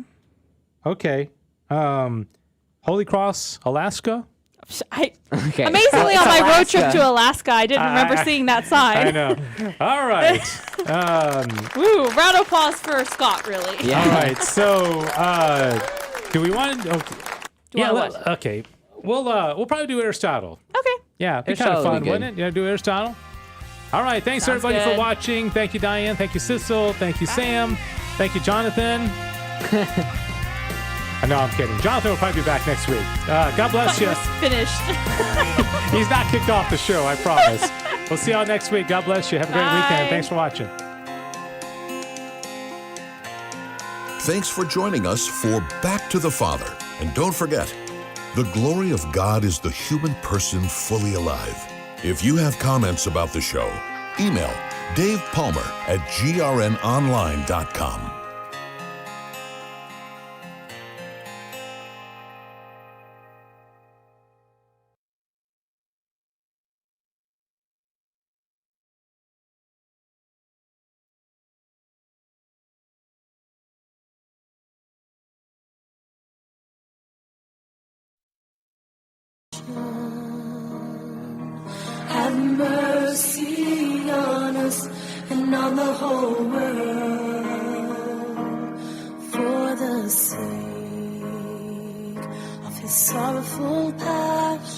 Okay. Holy Cross, Alaska. Okay. Amazingly, It's on my road trip Alaska. to Alaska, I didn't remember seeing that sign. I know. All right. Woo! Round of applause for Scott, really. Yeah. All right. So, do we want? Okay. Do I what? Okay. We'll probably do Aristotle. Okay. Yeah, it'd be kind of Aristotle fun, would be wouldn't it? Yeah, do Aristotle. All right. Thanks Sounds everybody for good. watching. Thank you, Diane. Thank you, Sissel. Thank you, Sam. Thank you, Jonathan. No, I'm kidding. Jonathan will probably be back next week. God bless Thought you. you was finished. He's not kicked off the show, I promise. We'll see y'all next week. God bless you. Have a great Bye. weekend. Thanks for watching. Thanks for joining us for Back to the Father. And don't forget, the glory of God is the human person fully alive. If you have comments about the show, email Dave Palmer at grnonline.com. Have mercy on us and on the whole world, for the sake of his sorrowful passion.